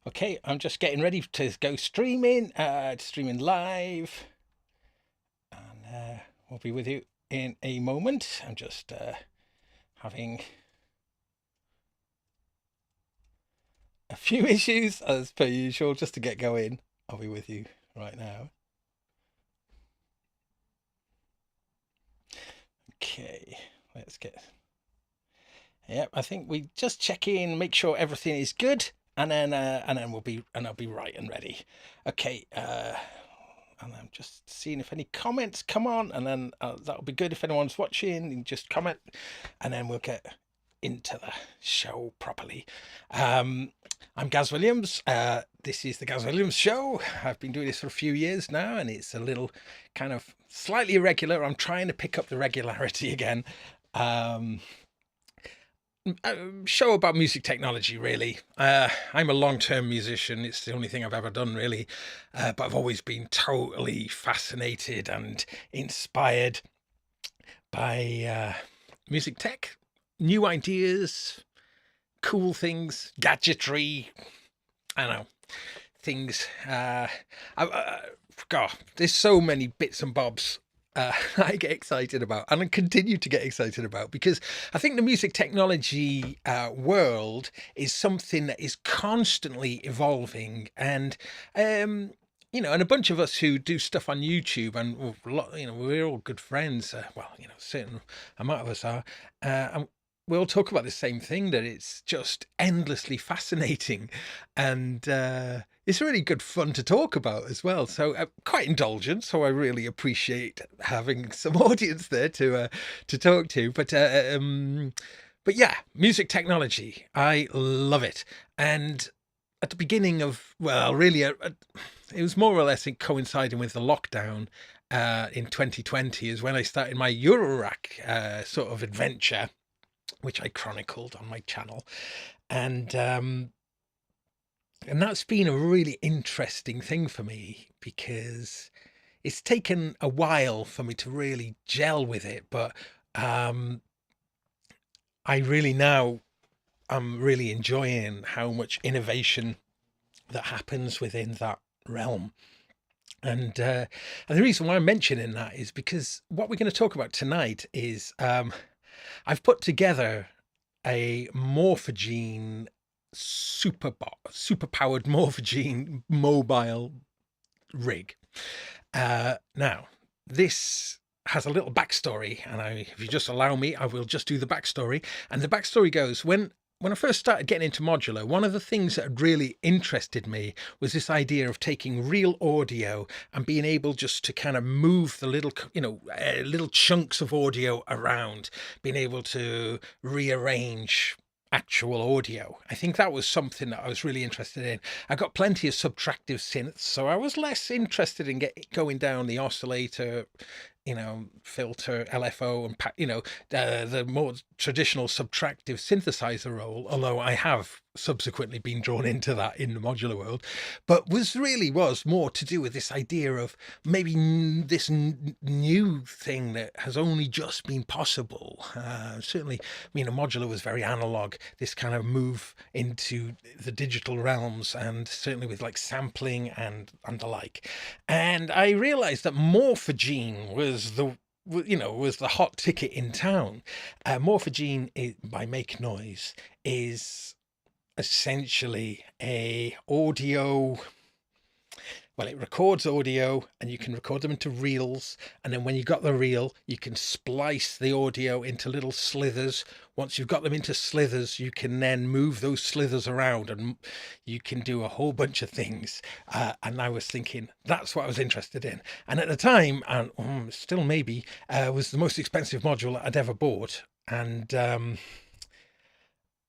Okay, I'm just getting ready to go streaming, streaming live, and we'll be with you in a moment. I'm just having a few issues as per usual, just to get going. I'll be with you right now. Okay, let's get. Yep, I think we just check in, make sure everything is good, and then I'll be right and ready. Okay, and I'm just seeing if any comments come on, and then that'll be good if anyone's watching. You just comment, and then we'll get into the show properly. I'm Gaz Williams. This is the Gaz Williams Show. I've been doing this for a few years now, and it's a little kind of slightly irregular. I'm trying to pick up the regularity again. A show about music technology, really. I'm a long-term musician. It's the only thing I've ever done, really. But I've always been totally fascinated and inspired by music tech, new ideas, cool things, gadgetry. I don't know, things. God, there's so many bits and bobs I get excited about, and I continue to get excited about, because I think the music technology world is something that is constantly evolving, and and a bunch of us who do stuff on YouTube, and we're all good friends. Well, certain amount of us are, and we all talk about the same thing, that it's just endlessly fascinating, and it's really good fun to talk about as well. So quite indulgent. So I really appreciate having some audience there to talk to. But yeah, music technology, I love it. And at the beginning of, well, really, it was more or less coinciding with the lockdown in 2020 is when I started my Eurorack sort of adventure, which I chronicled on my channel. And that's been a really interesting thing for me, because it's taken a while for me to really gel with it. But I really now, I'm really enjoying how much innovation that happens within that realm. And the reason why I'm mentioning that is because what we're going to talk about tonight is I've put together a Morphagene super powered Morphagene mobile rig. Now, this has a little backstory, and if you just allow me, I will just do the backstory. And the backstory goes, when I first started getting into modular, one of the things that had really interested me was this idea of taking real audio and being able just to kind of move the little, little chunks of audio around, being able to rearrange actual audio. I think that was something that I was really interested in. I got plenty of subtractive synths, so I was less interested in going down the oscillator, filter, LFO, and the more traditional subtractive synthesizer role, although I have subsequently been drawn into that in the modular world, but was more to do with this idea of maybe this new thing that has only just been possible. Certainly, modular was very analog, this kind of move into the digital realms, and certainly with like sampling and the like. And I realized that Morphagene was the hot ticket in town. Morphagene by Make Noise is essentially a audio. Well, it records audio, and you can record them into reels. And then when you got the reel, you can splice the audio into little slithers. Once you've got them into slithers, you can then move those slithers around, and you can do a whole bunch of things. And I was thinking that's what I was interested in. And at the time, and still maybe, was the most expensive module I'd ever bought. And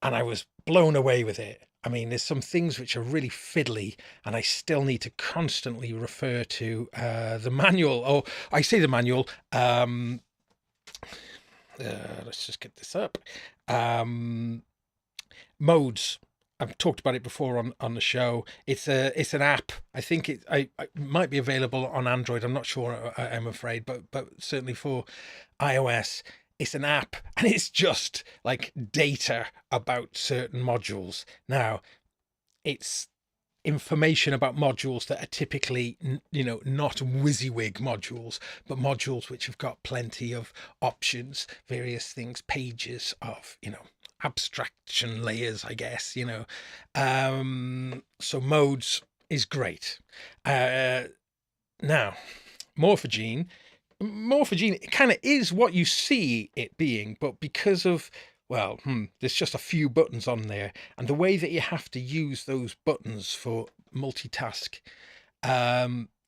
I was blown away with it. I mean, there's some things which are really fiddly, and I still need to constantly refer to the manual. Oh, I say the manual. Let's just get this up. Modes. I've talked about it before on the show. It's an app. I think it might be available on Android. I'm not sure. I'm afraid, but certainly for iOS. It's an app, and it's just like data about certain modules. Now, it's information about modules that are typically, not WYSIWYG modules, but modules which have got plenty of options, various things, pages of, abstraction layers, I guess, so modes is great. Now, Morphagene it kind of is what you see it being, but because of, well, there's just a few buttons on there, and the way that you have to use those buttons for multitask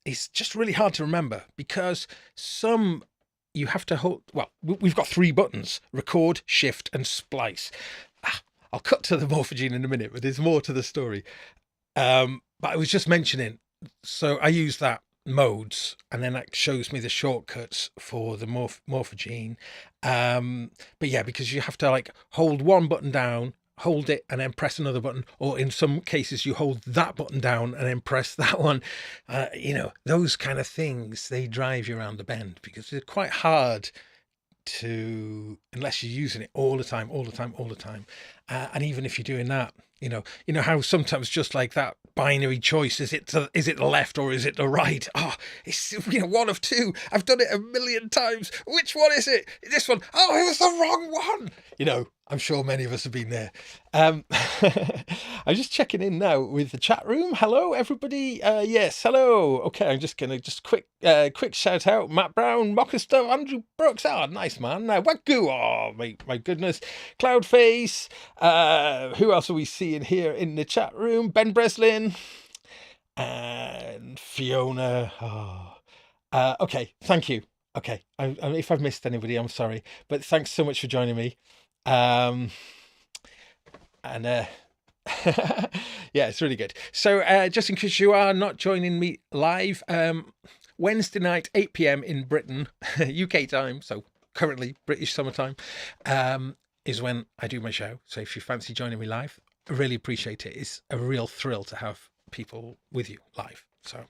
is just really hard to remember, because some you have to hold, well, we've got 3 buttons: record, shift, and splice. I'll cut to the Morphagene in a minute, but there's more to the story. But I was just mentioning, so I use that modes, and then that shows me the shortcuts for the Morphagene. But yeah, because you have to like hold one button down, hold it, and then press another button, or in some cases you hold that button down and then press that one. Those kind of things, they drive you around the bend, because they're quite hard to, unless you're using it all the time. And even if you're doing that, you know how sometimes just like that binary choice, is it the left or is it the right? It's one of two. I've done it a million times. Which one is it? This one. Oh, it was the wrong one. I'm sure many of us have been there. I'm just checking in now with the chat room. Hello, everybody. Yes, hello. Okay, I'm just gonna quick shout out: Matt Brown, Mockester, Andrew Brooks. Nice man. Wagyu. My goodness. Cloudface. Who else are we seeing here in the chat room? Ben Breslin and Fiona. Okay, thank you. Okay, if I've missed anybody, I'm sorry, but thanks so much for joining me. Yeah, it's really good. So just in case you are not joining me live, Wednesday night 8 p.m. in Britain, UK time, so currently British summertime, is when I do my show. So if you fancy joining me live, I really appreciate it. It's a real thrill to have people with you live, so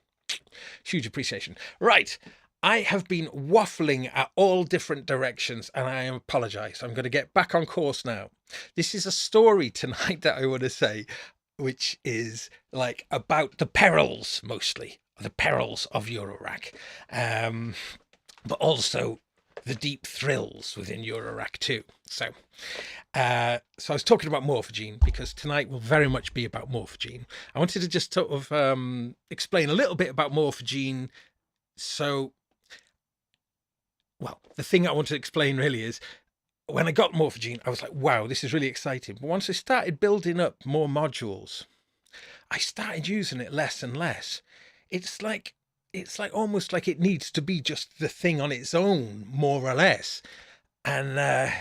huge appreciation. Right, I have been waffling at all different directions, and I apologize. I'm going to get back on course now. This is a story tonight that I want to say, which is like about the perils, mostly the perils of Eurorack, but also the deep thrills within Eurorack too. So I was talking about Morphagene because tonight will very much be about Morphagene. I wanted to just sort of explain a little bit about Morphagene. So, well, the thing I want to explain really is, when I got Morphagene, I was like, wow, this is really exciting. But once I started building up more modules, I started using it less and less. It's like almost like it needs to be just the thing on its own, more or less. And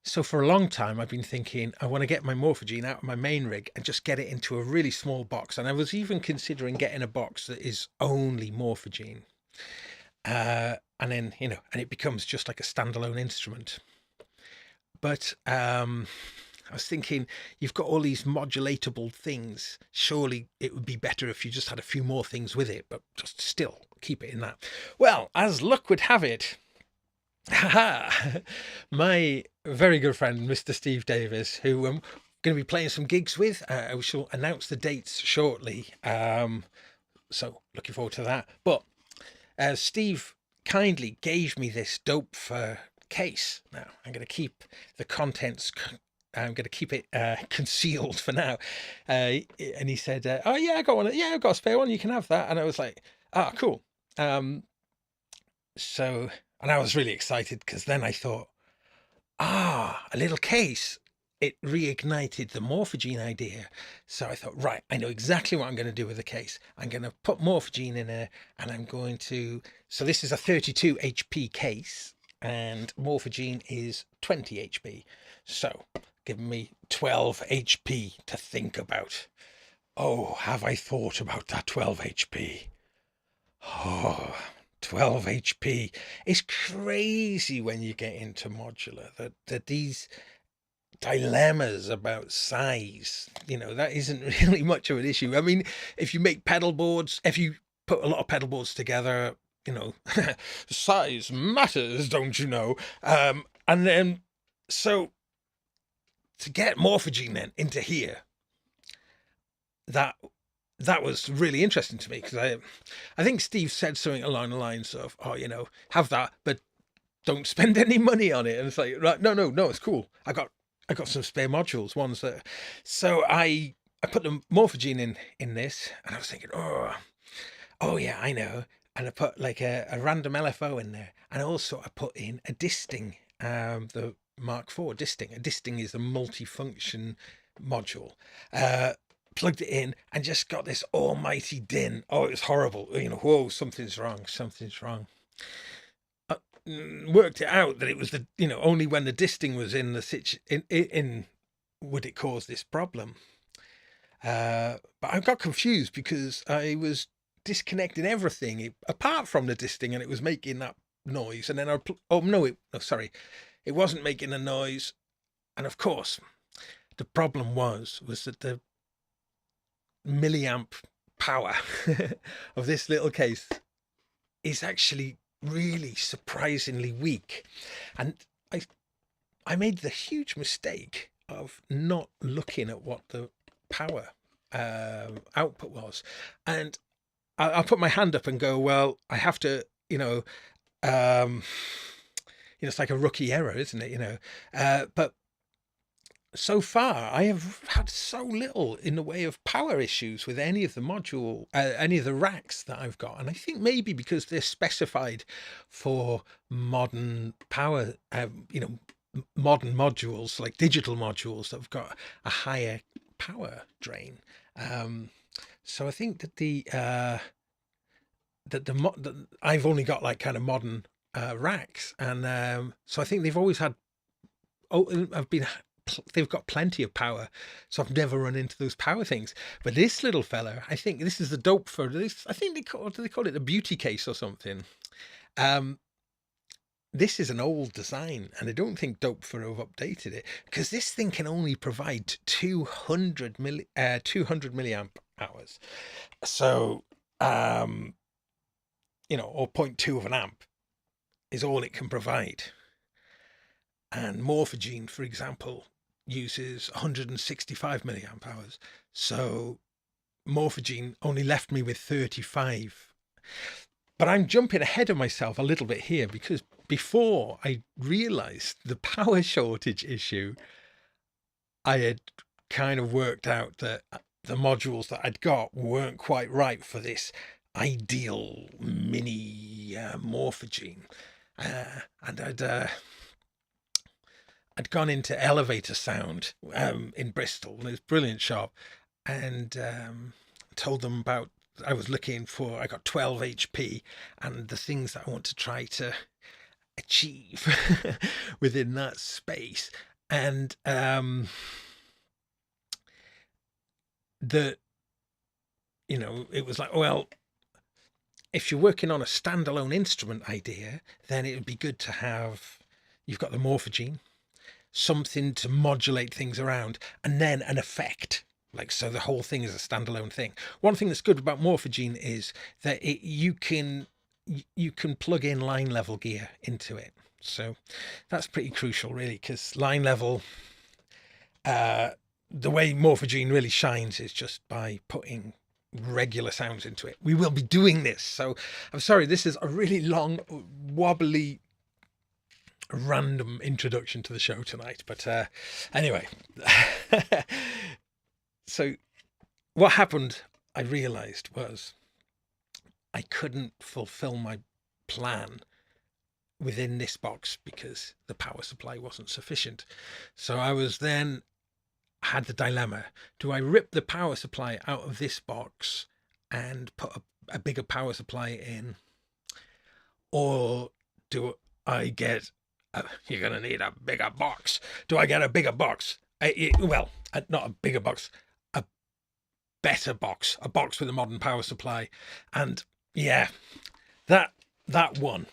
so for a long time, I've been thinking, I want to get my Morphagene out of my main rig and just get it into a really small box. And I was even considering getting a box that is only Morphagene. And then, and it becomes just like a standalone instrument. But I was thinking, you've got all these modulatable things. Surely it would be better if you just had a few more things with it, but just still keep it in that. Well, as luck would have it, my very good friend, Mr. Steve Davis, who I'm going to be playing some gigs with, we shall announce the dates shortly. So looking forward to that. But Steve kindly gave me this dope case. Now I'm going to keep the contents. I'm going to keep it concealed for now. And he said, "Oh yeah, I got one. Yeah, I've got a spare one. You can have that." And I was like, cool." So, and I was really excited because then I thought, a little case. It reignited the Morphagene idea. So I thought, right, I know exactly what I'm going to do with the case. I'm going to put Morphagene in there, and I'm going to, so this is a 32 HP case, and Morphagene is 20 HP. So giving me 12 HP to think about. Oh, have I thought about that 12 HP? Oh, 12 HP. It's crazy when you get into modular that these dilemmas about size, that isn't really much of an issue. I mean, if you make pedal boards, if you put a lot of pedal boards together, size matters, don't you know? And then, so to get Morphagene then into here, that that was really interesting to me, because I think Steve said something along the lines of, oh, have that, but don't spend any money on it. And it's like, right, no, it's cool. I got some spare modules, ones that, so I put the Morphagene in this, and I was thinking, oh yeah, I know. And I put like a random LFO in there, and also I put in a disting, the Mark IV disting. A disting is a multi-function module. Plugged it in and just got this almighty din. Oh, it was horrible. Whoa, something's wrong. Worked it out that it was only when the disting was in the in would it cause this problem. But I got confused because I was disconnecting everything apart from the disting, and it was making that noise. And then it wasn't making a noise. And of course, the problem was that the milliamp power of this little case is actually really surprisingly weak. And I made the huge mistake of not looking at what the power output was, and I'll put my hand up and go, well, I have to, it's like a rookie error, isn't it? But so far I have had so little in the way of power issues with any of the any of the racks that I've got. And I think maybe because they're specified for modern power, modern modules, like digital modules that have got a higher power drain. So I think that that I've only got like kind of modern racks, and so I think they've always had. They've got plenty of power, so I've never run into those power things. But this little fella, I think this is the dope for this. I think they call it a beauty case or something. This is an old design, and I don't think Dope for have updated it, because this thing can only provide 200 milliamp hours. So, or 0.2 of an amp is all it can provide. And Morphagene, for example, uses 165 milliamp hours. So Morphagene only left me with 35. But I'm jumping ahead of myself a little bit here, because before I realized the power shortage issue, I had kind of worked out that the modules that I'd got weren't quite right for this ideal mini Morphagene. And I'd gone into Elevator Sound in Bristol, and it was a brilliant shop, and told them about, I got 12 HP and the things that I want to try to achieve within that space. And it was like, well, if you're working on a standalone instrument idea, then it would be good to have, you've got the Morphagene, something to modulate things around, and then an effect. Like, so the whole thing is a standalone thing. One thing that's good about Morphagene is that you can plug in line level gear into it. So that's pretty crucial, really, because line level, the way Morphagene really shines is just by putting regular sounds into it. We will be doing this. So I'm sorry, this is a really long, wobbly, random introduction to the show tonight, but anyway. So what happened, I realized, was I couldn't fulfill my plan within this box because the power supply wasn't sufficient. So I had the dilemma: do I rip the power supply out of this box and put a bigger power supply in, or do I get you're going to need a bigger box? Do I get a bigger box? Not a bigger box, a better box, a box with a modern power supply. And yeah, that one.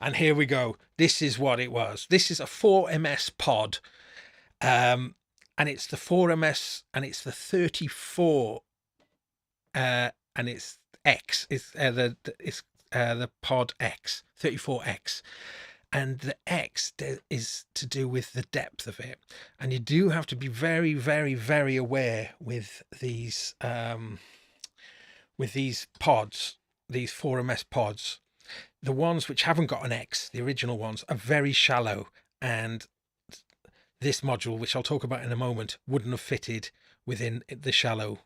And here we go. This is what it was. This is a 4MS pod. And it's the 4MS, and it's the 34, and it's X. It's the pod X, 34X. and the X is to do with the depth of it. And you do have to be very, very, very aware with these pods, these 4MS pods. The ones which haven't got an X, the original ones, are very shallow, and this module, which I'll talk about in a moment, wouldn't have fitted within the shallow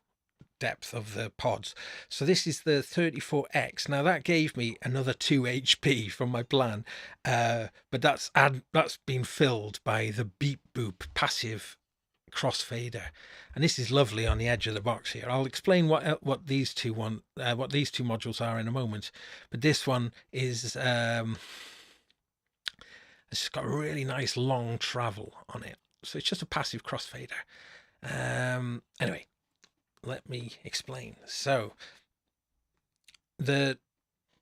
depth of the pods. So this is the 34X. Now that gave me another 2 HP from my plan, but that's been filled by the Beep Boop passive crossfader, and this is lovely on the edge of the box here. I'll explain what these two modules are in a moment, but this one is it's got a really nice long travel on it, so it's just a passive crossfader. Anyway, let me explain. So the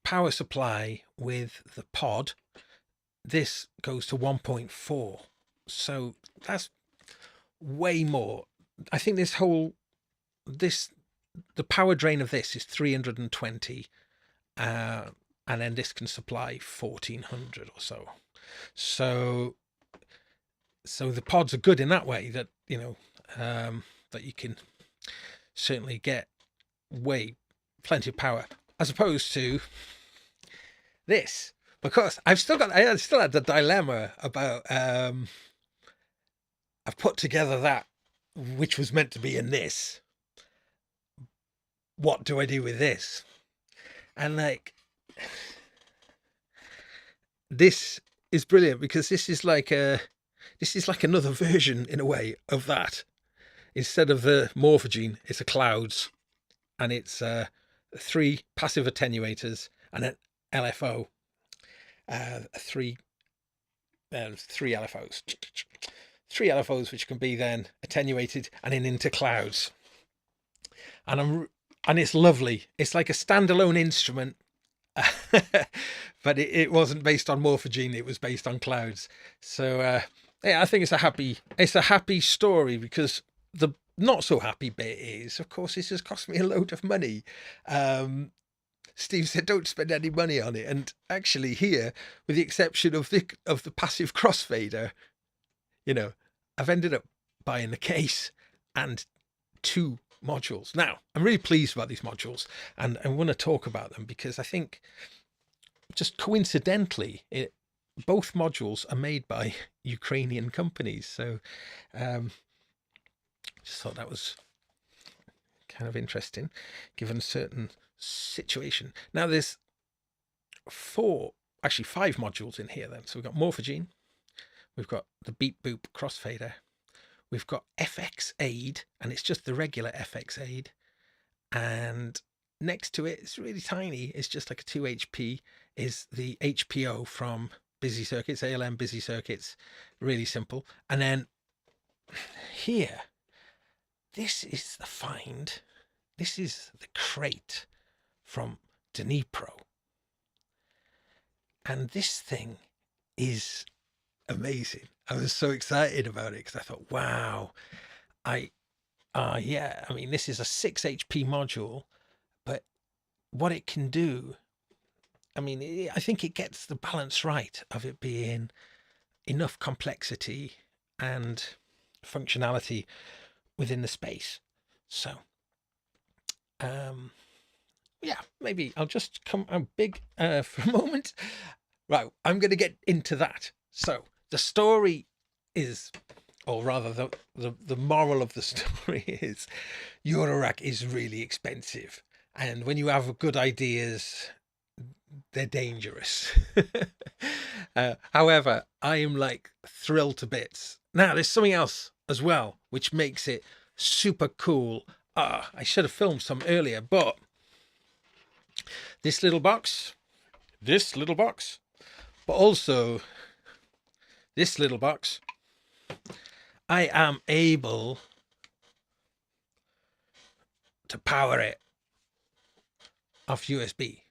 power supply with the pod, this goes to 1.4, so that's way more. I think the power drain of this is 320, and then this can supply 1400 or so. So the pods are good in that way, that that you can certainly get plenty of power, as opposed to this, because I still had the dilemma about I've put together that which was meant to be in this. What do I do with this? And like, this is brilliant, because this is like another version in a way of that. Instead of the Morphagene, it's a Clouds, and it's 3 passive attenuators and an LFO, 3 LFOs. 3 LFOs which can be then attenuated and then into Clouds, and it's lovely. It's like a standalone instrument, but it wasn't based on Morphagene, it was based on Clouds. So yeah, I think it's a happy story, because the not so happy bit is, of course, this has cost me a load of money. Steve said don't spend any money on it, and actually here, with the exception of the passive crossfader, I've ended up buying the case and 2 modules. Now, I'm really pleased about these modules, and I want to talk about them, because I think just coincidentally, both modules are made by Ukrainian companies. So just thought that was kind of interesting, given a certain situation. Now, there's 5 modules in here then. So we've got Morphagene, we've got the Beep Boop crossfader, we've got FX Aid, and it's just the regular FX Aid, and next to it, it's really tiny, it's just like a 2 HP, is the HPO from Busy Circuits, ALM Busy Circuits, really simple. And then here, this is the find. This is the crate from Dnipro. And this thing is amazing. I was so excited about it, because I thought, wow, yeah, I mean, this is a 6 HP module, but what it can do, I mean, I think it gets the balance right of it being enough complexity and functionality within the space. So yeah, maybe I'll just come out big for a moment. Right, I'm going to get into that. So the story is, or rather the moral of the story is, Eurorack is really expensive, and when you have good ideas, they're dangerous. However, I am like thrilled to bits. Now, there's something else as well which makes it super cool. I should have filmed some earlier, but this little box, but also this little box, I am able to power it off USB.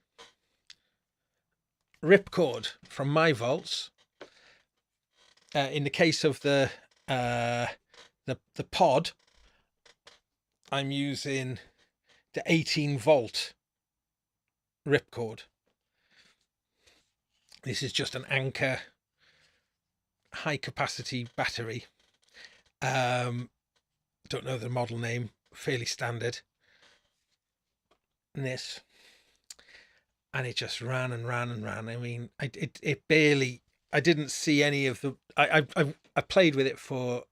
Ripcord from MyVolts. In the case of the pod, I'm using the 18-volt Ripcord. This is just an Anchor high capacity battery. Don't know the model name, fairly standard. And this, and it just ran and ran and ran. I mean, it barely. I didn't see any of the. I played with it for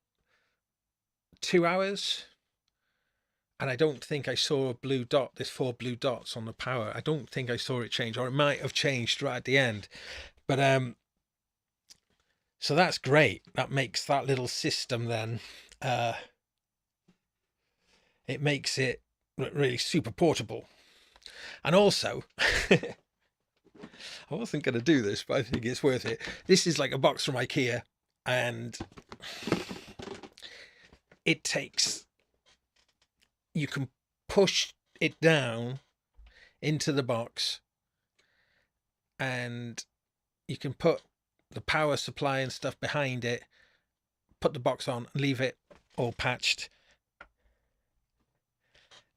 2 hours, and I don't think I saw a blue dot. There's 4 blue dots on the power. I don't think I saw it change, or it might have changed right at the end. But so that's great. That makes that little system then. It makes it really super portable. And also, I wasn't going to do this, but I think it's worth it. This is like a box from IKEA, and it takes, you can push it down into the box, and you can put the power supply and stuff behind it, put the box on, and leave it all patched.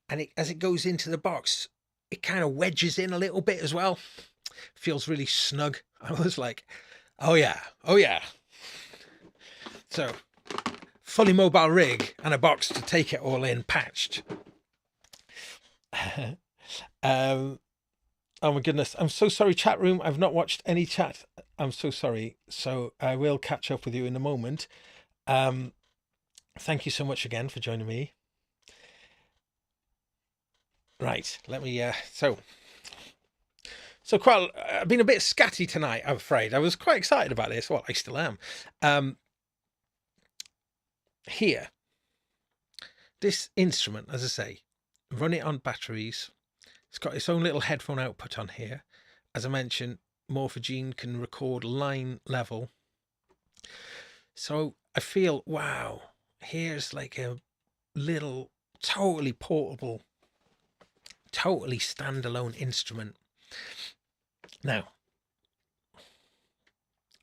And as it goes into the box, it kind of wedges in a little bit as well. Feels really snug. I was like, oh yeah, oh yeah. So, fully mobile rig and a box to take it all in patched. Oh my goodness, I'm so sorry, chat room. I've not watched any chat. I'm so sorry. So I will catch up with you in a moment. Thank you so much again for joining me. Right, let me, so quite, I've been a bit scatty tonight, I'm afraid. I was quite excited about this. Well, I still am. Here, this instrument, as I say, run it on batteries. It's got its own little headphone output on here. As I mentioned, Morphagene can record line level. So I feel, wow, here's like a little totally portable, totally standalone instrument. Now,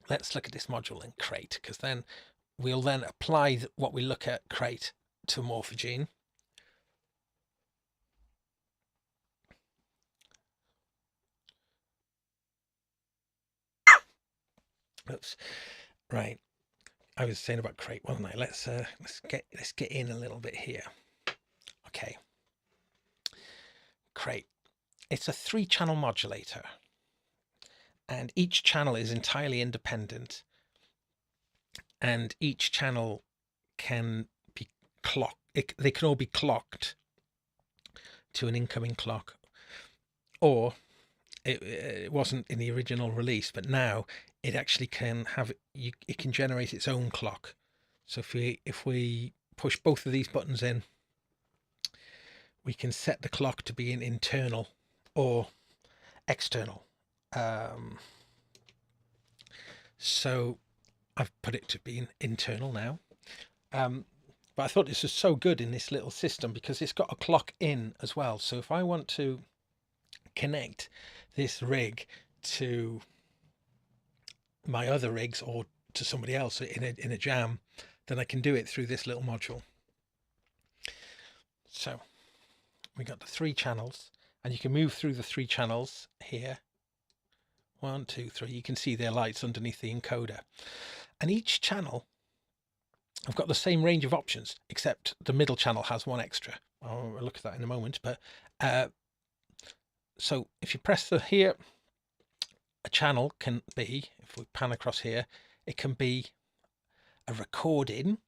let's look at this module in Crate, because then we'll then apply what we look at Crate to Morphagene. Oops. Right. I was saying about Crate, wasn't I? Let's get in a little bit here. Okay. Crate. It's a 3-channel modulator, and each channel is entirely independent, and each channel can be clocked. They can all be clocked to an incoming clock, or it wasn't in the original release, but now it actually can have, it can generate its own clock. So if we push both of these buttons in, we can set the clock to be an internal or external. So I've put it to be an internal now. But I thought this was so good in this little system because it's got a clock in as well. So if I want to connect this rig to my other rigs or to somebody else in a jam, then I can do it through this little module. So we got the 3 channels, and you can move through the 3 channels here. 1, 2, 3. You can see their lights underneath the encoder, and each channel, I've got the same range of options, except the middle channel has 1 extra. I'll look at that in a moment. But so if you press the here, a channel can be, if we pan across here, it can be a recording.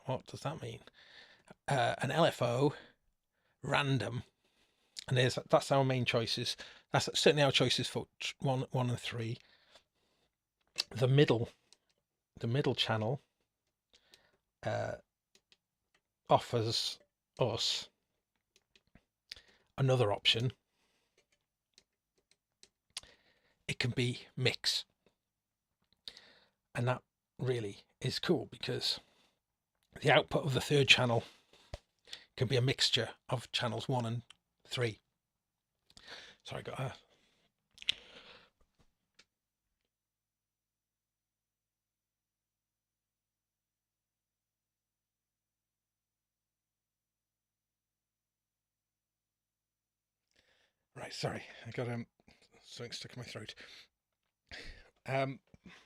What does that mean? An LFO, random, and that's our main choices. That's certainly our choices for 1 and 3. The middle channel offers us another option. It can be mix, and that really is cool because the output of the 3rd channel can be a mixture of channels 1 and 3. Sorry, I got a right. Sorry, I got something stuck in my throat.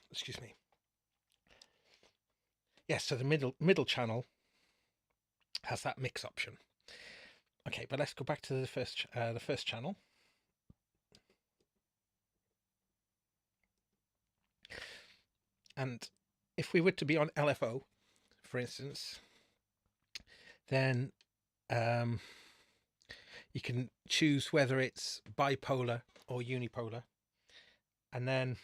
Excuse me. yeah, so the middle channel has that mix option. Okay, but let's go back to the first channel. And if we were to be on LFO, for instance, then you can choose whether it's bipolar or unipolar. And then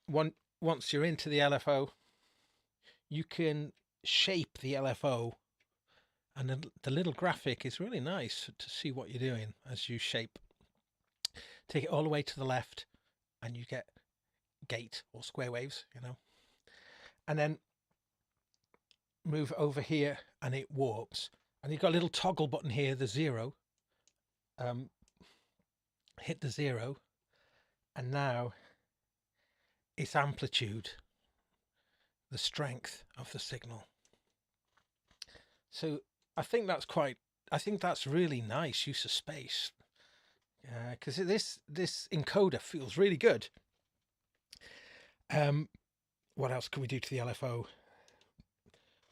once you're into the LFO, you can shape the LFO, and the little graphic is really nice to see what you're doing as you shape. Take it all the way to the left and you get gate or square waves, you know, and then move over here and it warps, and you've got a little toggle button here, the 0. Hit the 0, and now it's amplitude, the strength of the signal. So I think that's really nice use of space, because this encoder feels really good. What else can we do to the LFO?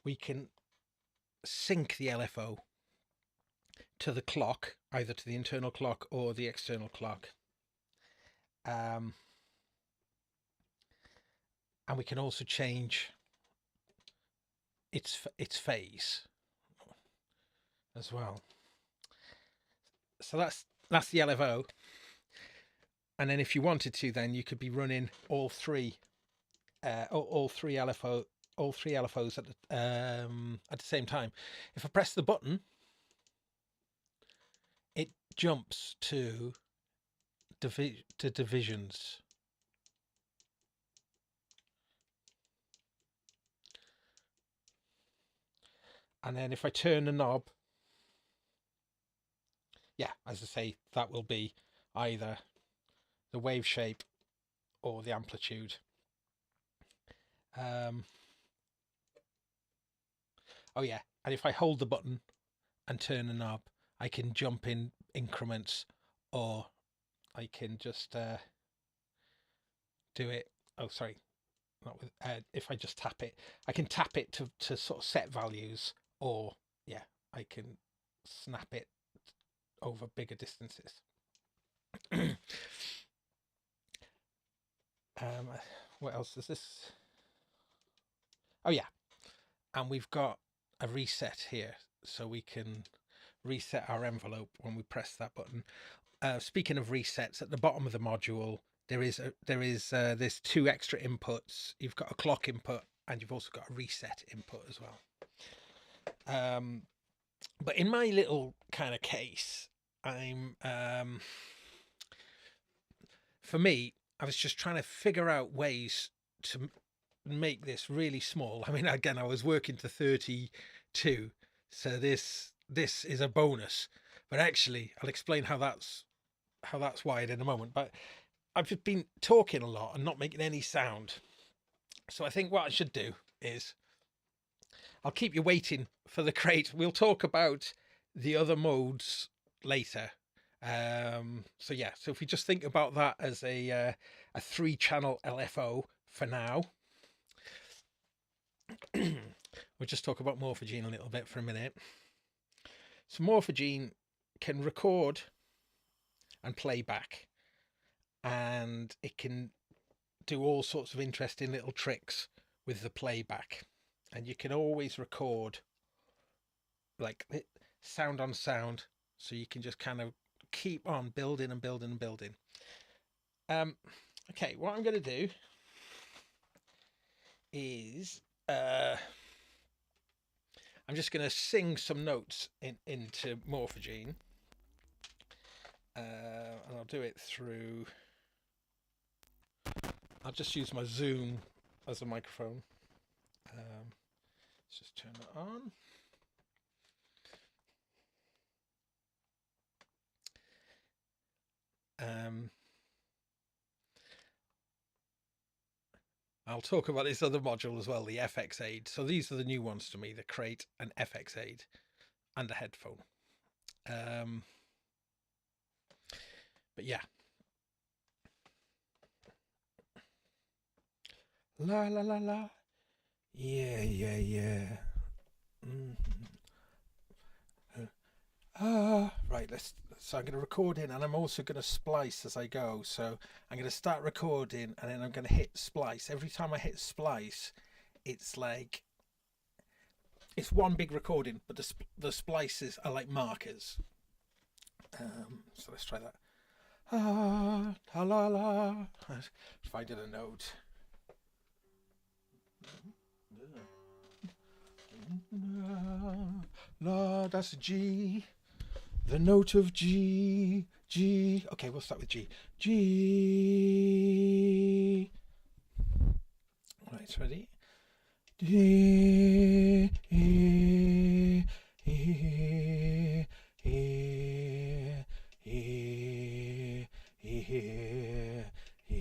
We can sync the LFO to the clock, either to the internal clock or the external clock. And we can also change its phase as well. So that's the LFO. And then if you wanted to, then you could be running all three LFOs at the same time. If I press the button, it jumps to divisions. And then if I turn the knob, yeah, as I say, that will be either the wave shape or the amplitude. Oh yeah, and if I hold the button and turn the knob, I can jump in increments, or I can just do it. Oh, sorry, not with. If I just tap it, I can tap it to sort of set values, or yeah, I can snap it over bigger distances. What else is this? Oh yeah, and we've got a reset here, so we can reset our envelope when we press that button. Speaking of resets, at the bottom of the module there's 2 extra inputs. You've got a clock input and you've also got a reset input as well. But in my little kind of case, for me, I was just trying to figure out ways to make this really small. I mean, again, I was working to 32, so this is a bonus. But actually, I'll explain how that's wired in a moment. But I've just been talking a lot and not making any sound. So I think what I should do is I'll keep you waiting for the crate. We'll talk about the other modes later. So yeah, so if we just think about that as a 3-channel LFO for now. We'll just talk about Morphagene a little bit for a minute. So Morphagene can record and play back, and it can do all sorts of interesting little tricks with the playback, and you can always record like sound on sound, so you can just kind of keep on building and building and building. Okay, what I'm going to do is I'm just going to sing some notes into Morphagene, and I'll do it through. I'll just use my Zoom as a microphone. Let's just turn it on. I'll talk about this other module as well, the FX Aid. So these are the new ones to me, the crate and FX Aid and the headphone. But yeah. La la la la. Yeah, yeah, yeah. Mm. Right, so I'm going to record in, and I'm also going to splice as I go. So I'm going to start recording, and then I'm going to hit splice. Every time I hit splice, it's like, it's one big recording, but the splices are like markers. So let's try that. La la la. Finding a note. La, that's a G. The note of G. G. Okay, we'll start with G. G. Right, ready? D. E. E. E. E. E.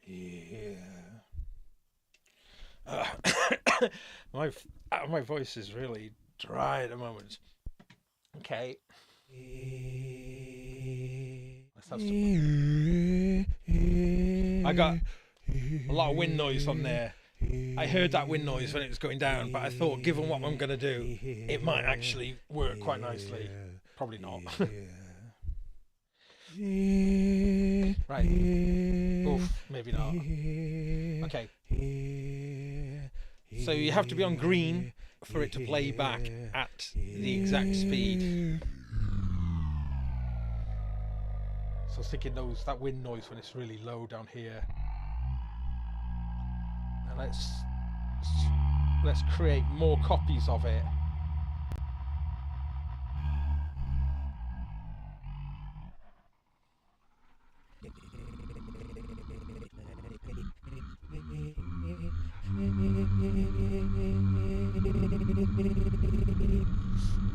E. My voice is really dry at the moment. Okay. Let's have some. I got a lot of wind noise on there. I heard that wind noise when it was going down, but I thought, given what I'm going to do, it might actually work quite nicely. Probably not. Right. Oof, maybe not. Okay. So you have to be on green for it to play back at the exact speed. So I was thinking that wind noise when it's really low down here. And let's create more copies of it.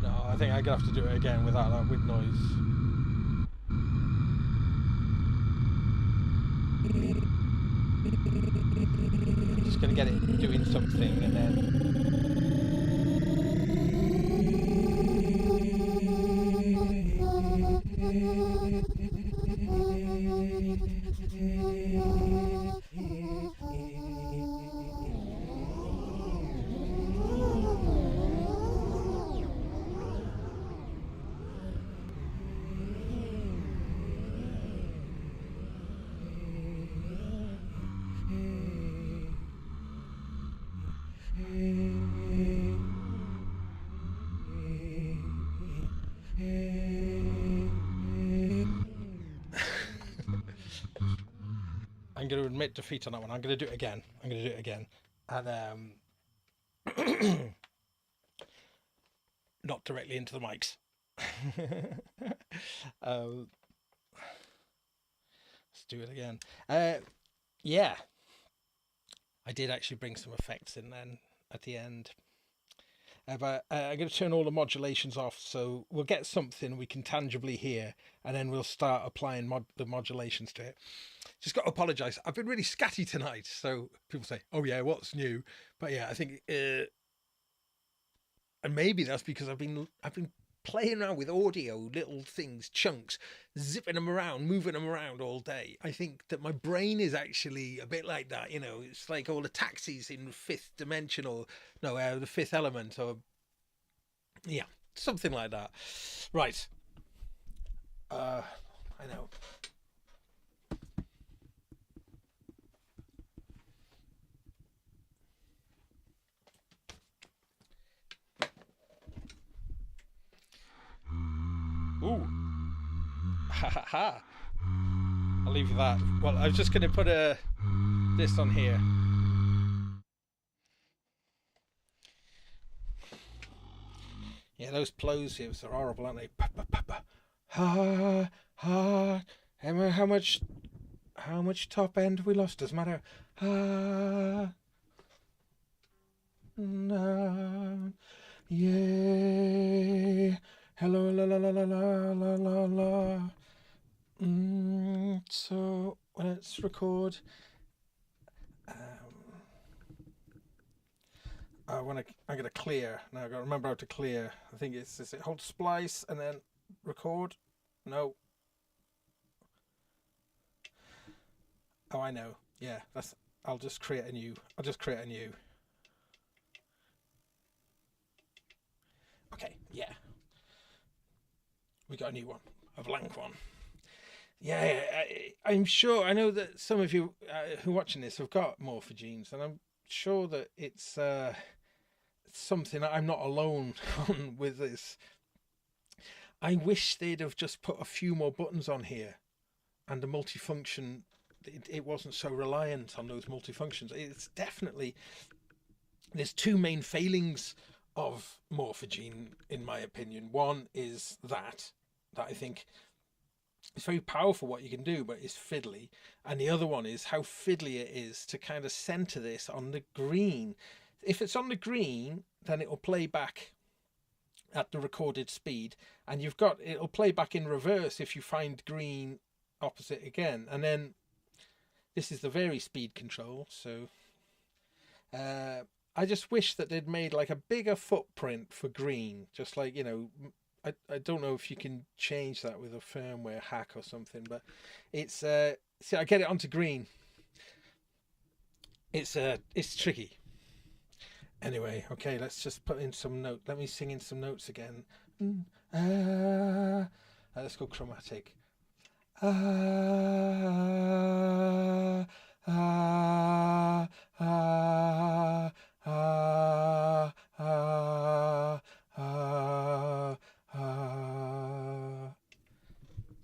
No, I think I'm gonna have to do it again without that wind noise. I'm just gonna get it doing something and then. I'm going to admit defeat on that one. I'm going to do it again. And not directly into the mics. Let's do it again. Yeah, I did actually bring some effects in then at the end. But I'm going to turn all the modulations off, so we'll get something we can tangibly hear, and then we'll start applying the modulations to it. Just got to apologise. I've been really scatty tonight, so people say, "Oh yeah, what's new?" But yeah, I think, and maybe that's because I've been playing around with audio, little things, chunks, zipping them around, moving them around all day. I think that my brain is actually a bit like that. You know, it's like all the taxis in Fifth Dimension, or no, the Fifth Element, or yeah, something like that. Right. I know. Ooh. Ha ha ha. I'll leave you that. Well, I was just going to put this on here. Yeah, those plosives are horrible, aren't they? Ha ha. How much top end we lost? Doesn't matter. Ha. No. Yeah. Hello, la la la la la la la la. So let's record. I'm gonna clear now. I gotta remember how to clear. I think it's hold splice and then record. No. Oh, I know. Yeah, I'll just create a new. Okay, yeah. We got a new one, a blank one. Yeah, I'm sure. I know that some of you who are watching this have got morphagenes, and I'm sure that it's something I'm not alone on with this. I wish they'd have just put a few more buttons on here, and the multifunction. It wasn't so reliant on those multifunctions. It's definitely, there's two main failings of Morphagene, in my opinion. One is that I think it's very powerful what you can do, but it's fiddly. And the other one is how fiddly it is to kind of center this on the green. If it's on the green, then it'll play back at the recorded speed, and it'll play back in reverse if you find green opposite again. And then this is the vary speed control. So I just wish that they'd made like a bigger footprint for green, just like, you know, I don't know if you can change that with a firmware hack or something, but it's see, I get it onto green. It's tricky. Anyway, okay, let's just put in some note. Let me sing in some notes again. Let's go chromatic.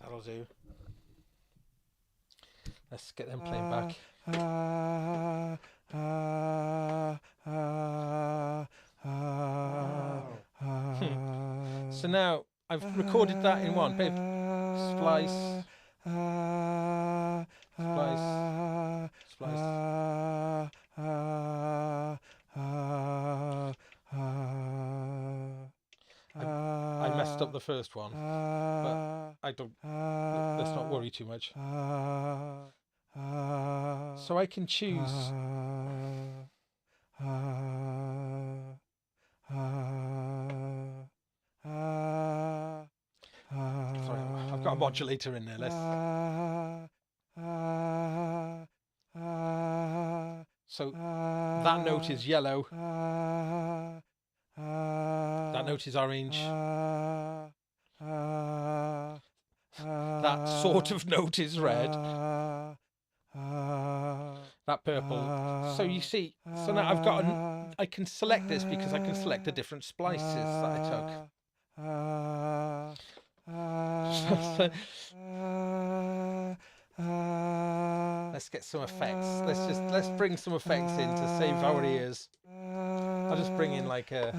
That'll do. Let's get them playing back. So now I've recorded that in one. Splice. Splice. Splice. I messed up the first one, but I don't. Let's not worry too much. So I can choose. Sorry, I've got a modulator in there. So that note is yellow. That note is orange. That sort of note is red. That purple. So you see, so now I've got I can select this because I can select the different splices that I took. Let's get some effects. Let's bring some effects in to save our ears. I'll just bring in like a.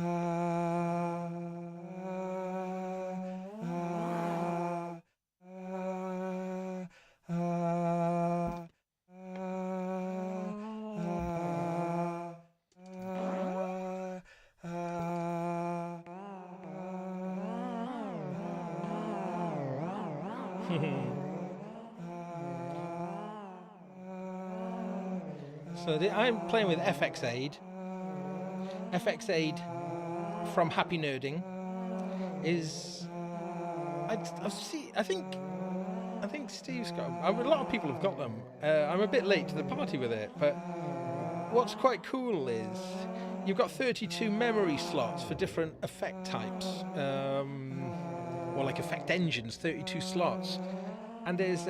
So I'm playing with FX Aid. FX Aid from Happy Nerding is. I think Steve's got them. A lot of people have got them. I'm a bit late to the party with it, but what's quite cool is you've got 32 memory slots for different effect types, or like effect engines. 32 slots, and there's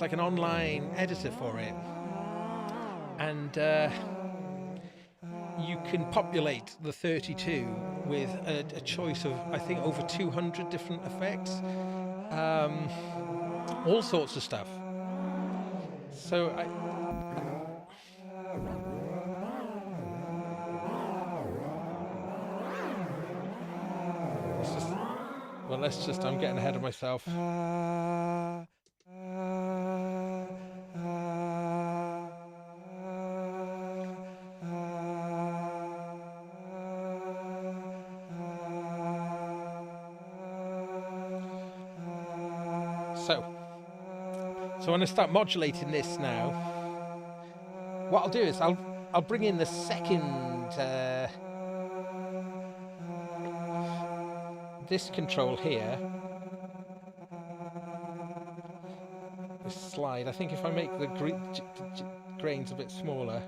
like an online editor for it, and you can populate the 32 with a choice of, I think, over 200 different effects, all sorts of stuff. So I'm getting ahead of myself. So when I start modulating this now, what I'll do is I'll bring in the second this control here, this slide. I think if I make the grain's a bit smaller.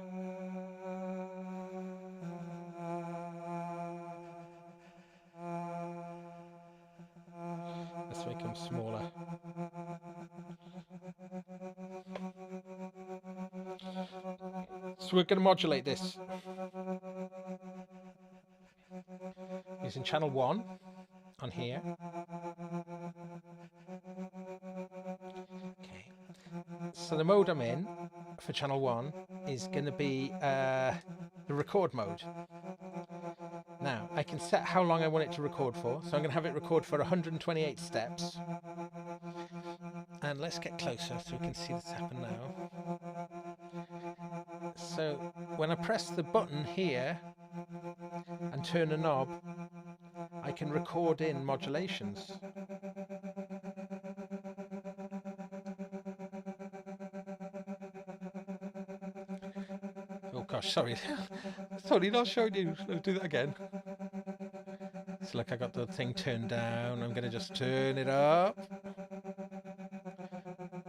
Let's make them smaller. So we're going to modulate this using channel 1 on here. Okay. So the mode I'm in for channel 1 is going to be the record mode. Now I can set how long I want it to record for, so I'm going to have it record for 128 steps. And let's get closer so we can see this happen now. So when I press the button here and turn a knob, I can record in modulations. Oh gosh, sorry. Sorry, not showing you. I'll do that again. So look, I got the thing turned down. I'm going to just turn it up.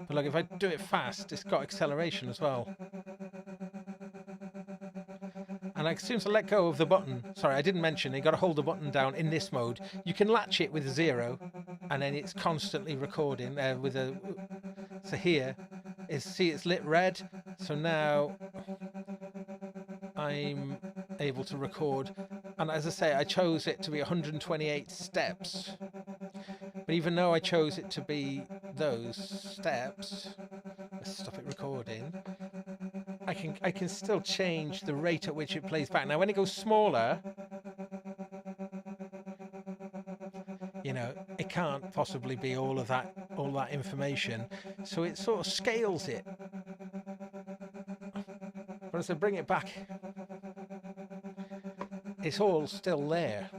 But look, if I do it fast, it's got acceleration as well. And as soon as I let go of the button, sorry, I didn't mention, you got to hold the button down in this mode. You can latch it with 0, and then it's constantly recording with a. So here, see, it's lit red. So now I'm able to record. And as I say, I chose it to be 128 steps. But even though I chose it to be those steps, let's stop it recording. I can still change the rate at which it plays back. Now when it goes smaller, you know, it can't possibly be all that information. So it sort of scales it. But as I bring it back, it's all still there.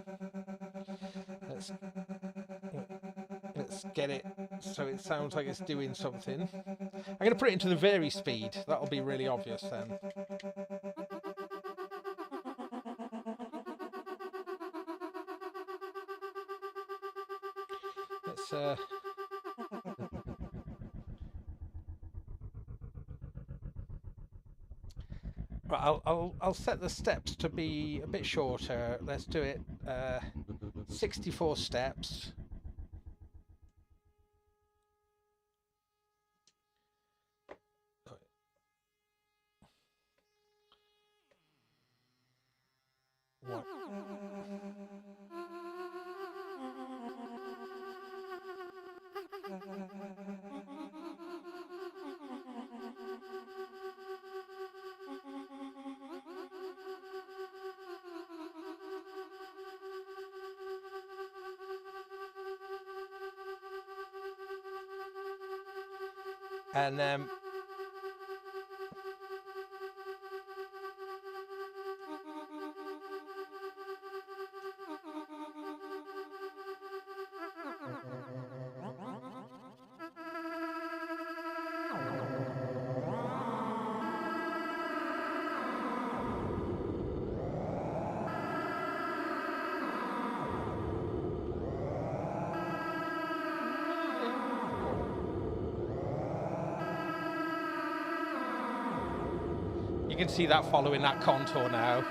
Let's get it so it sounds like it's doing something. I'm going to put it into the vary speed. That'll be really obvious then. Let's right, I'll set the steps to be a bit shorter. Let's do it 64 steps. What? And you can see that following that contour now.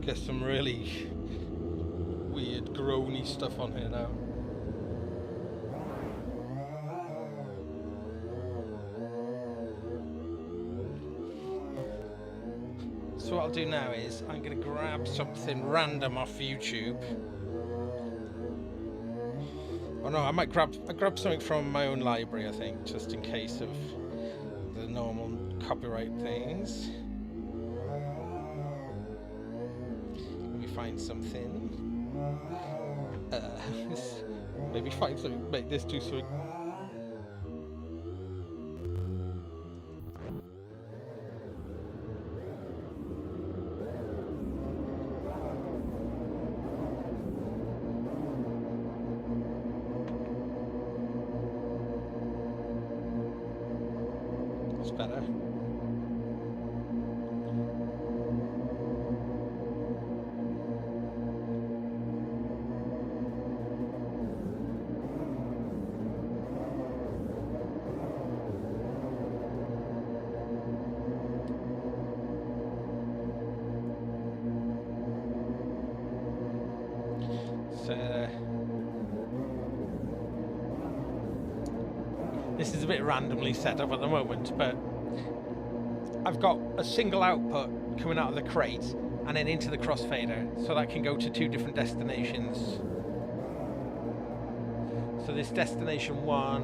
Get some really weird groany stuff on here now. So what I'll do now is I'm going to grab something random off YouTube. Oh no, I grab something from my own library, I think, just in case of the normal copyright things. Let me find something. Maybe find something, make this do something. It's better. This is a bit randomly set up at the moment, but I've got a single output coming out of the crate and then into the crossfader, so that can go to 2 different destinations. So this destination 1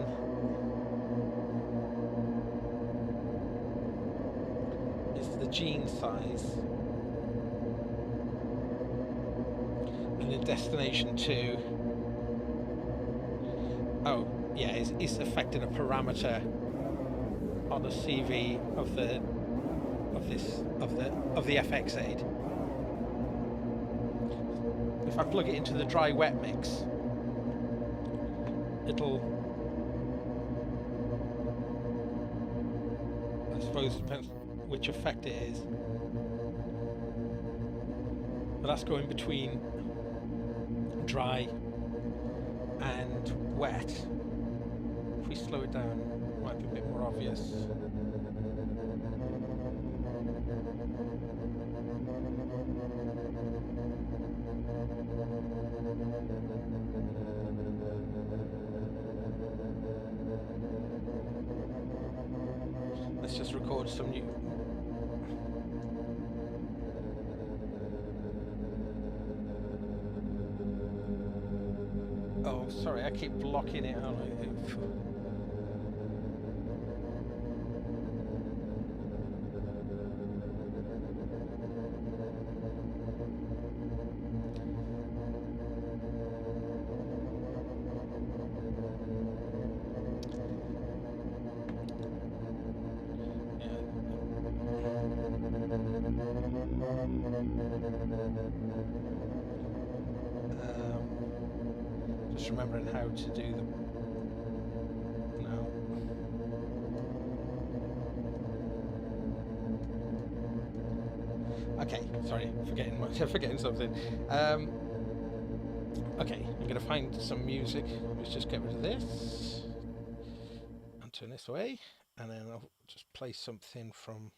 is the gene size, and then destination 2, oh yeah, is affecting a parameter on the CV of the FX aid. If I plug it into the dry wet mix, it'll, I suppose it depends which effect it is, but that's going between dry and wet. If we slow it down, it might be a bit more obvious. Let's just record some new. Oh, sorry, I keep blocking it out. Just remembering how to do them. No. Okay, sorry, forgetting something. Okay, I'm gonna find some music. Let's just get rid of this and turn this away, and then I'll just play something from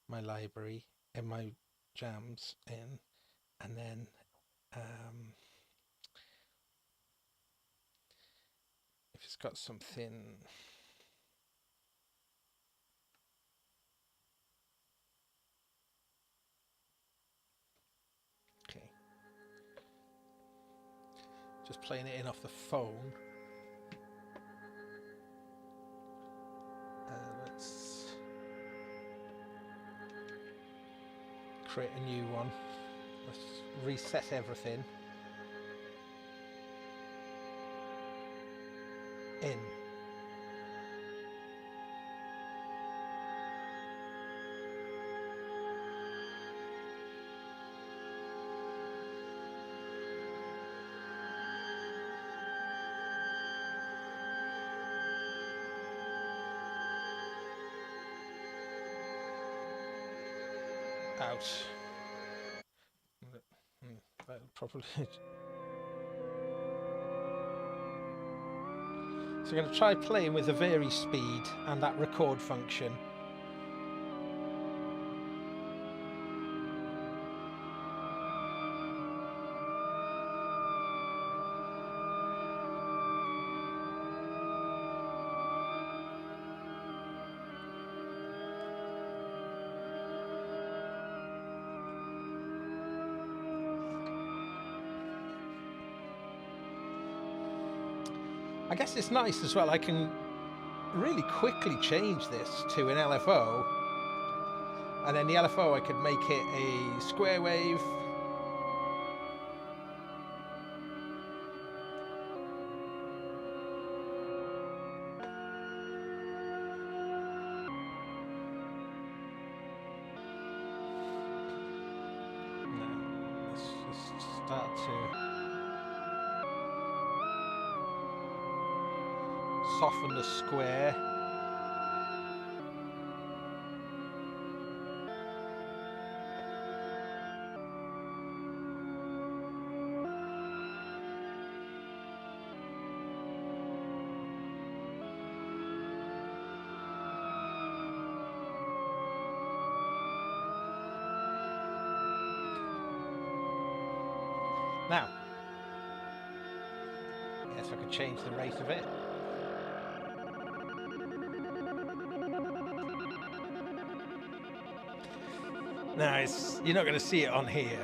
my library and my jams in, and then if it's got something, okay, just playing it in off the phone. Let's create a new one. Let's reset everything. In. Out. Probably. So I'm going to try playing with the vary speed and that record function. I guess it's nice as well, I can really quickly change this to an LFO, and then the LFO I could make it a square wave, start to soften the square. Now, yes, I could change the rate of it. Now, you're not going to see it on here,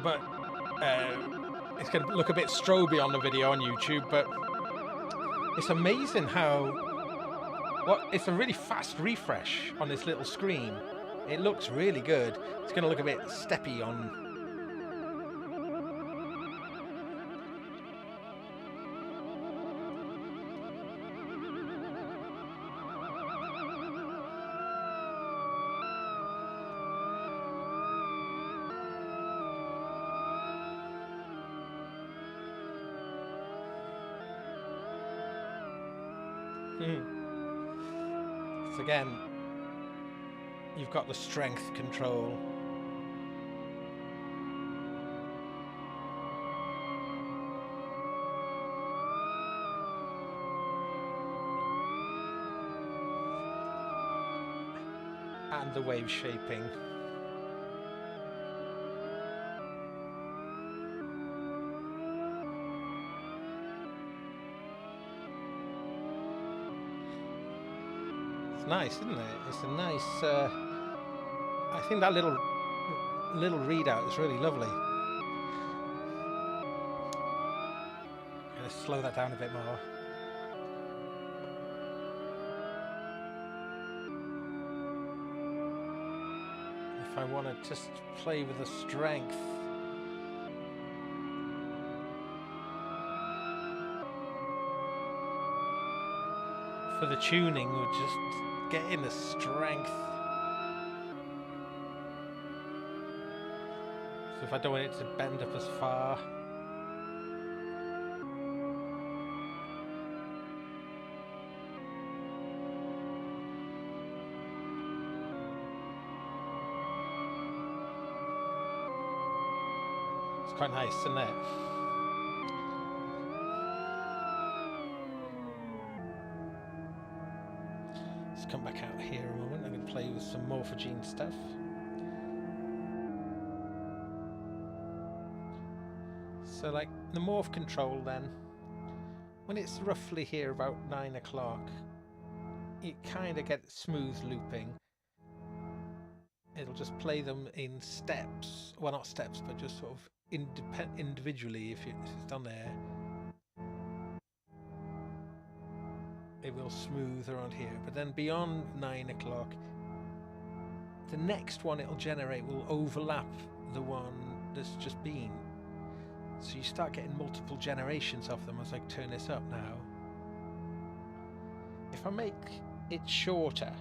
but it's going to look a bit stroby on the video on YouTube, but it's amazing how, it's a really fast refresh on this little screen. It looks really good. It's going to look a bit steppy on. So again, you've got the strength control. And the wave shaping. Nice, isn't it? It's a nice. I think that little readout is really lovely. Let's slow that down a bit more. If I want to just play with the strength. For the tuning, we're just getting the strength. So if I don't want it to bend up as far. It's quite nice, isn't it? Come back out here a moment. I'm going to play with some Morphagene stuff. So like the morph control then, when it's roughly here about 9 o'clock, you kind of get smooth looping. It'll just play them in steps. Well, not steps, but just sort of individually if it's done there. It will smooth around here, but then beyond 9 o'clock, the next one it'll generate will overlap the one that's just been. So you start getting multiple generations of them as I turn this up now. If I make it shorter,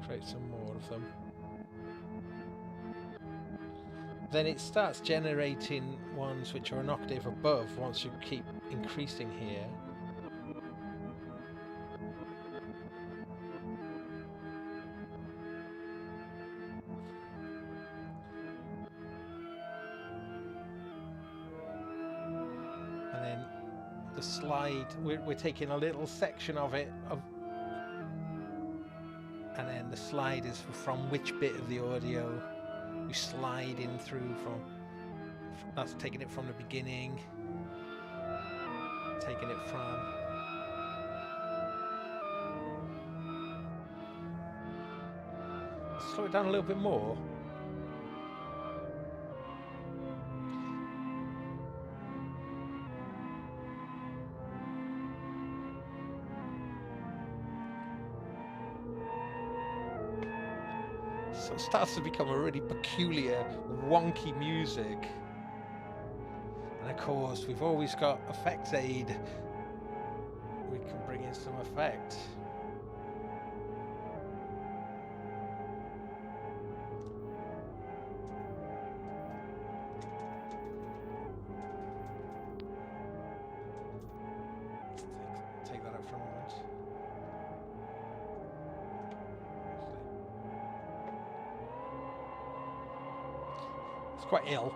create some more of them. Then it starts generating ones which are an octave above once you keep increasing here. And then the slide, we're taking a little section of it, and then the slide is from which bit of the audio you slide in through from. That's taking it from the beginning, taking it from. Slow it down a little bit more. So it starts to become a really peculiar, wonky music. And of course, we've always got effects aid. We can bring in some effect. Take that out for a moment. It's quite ill.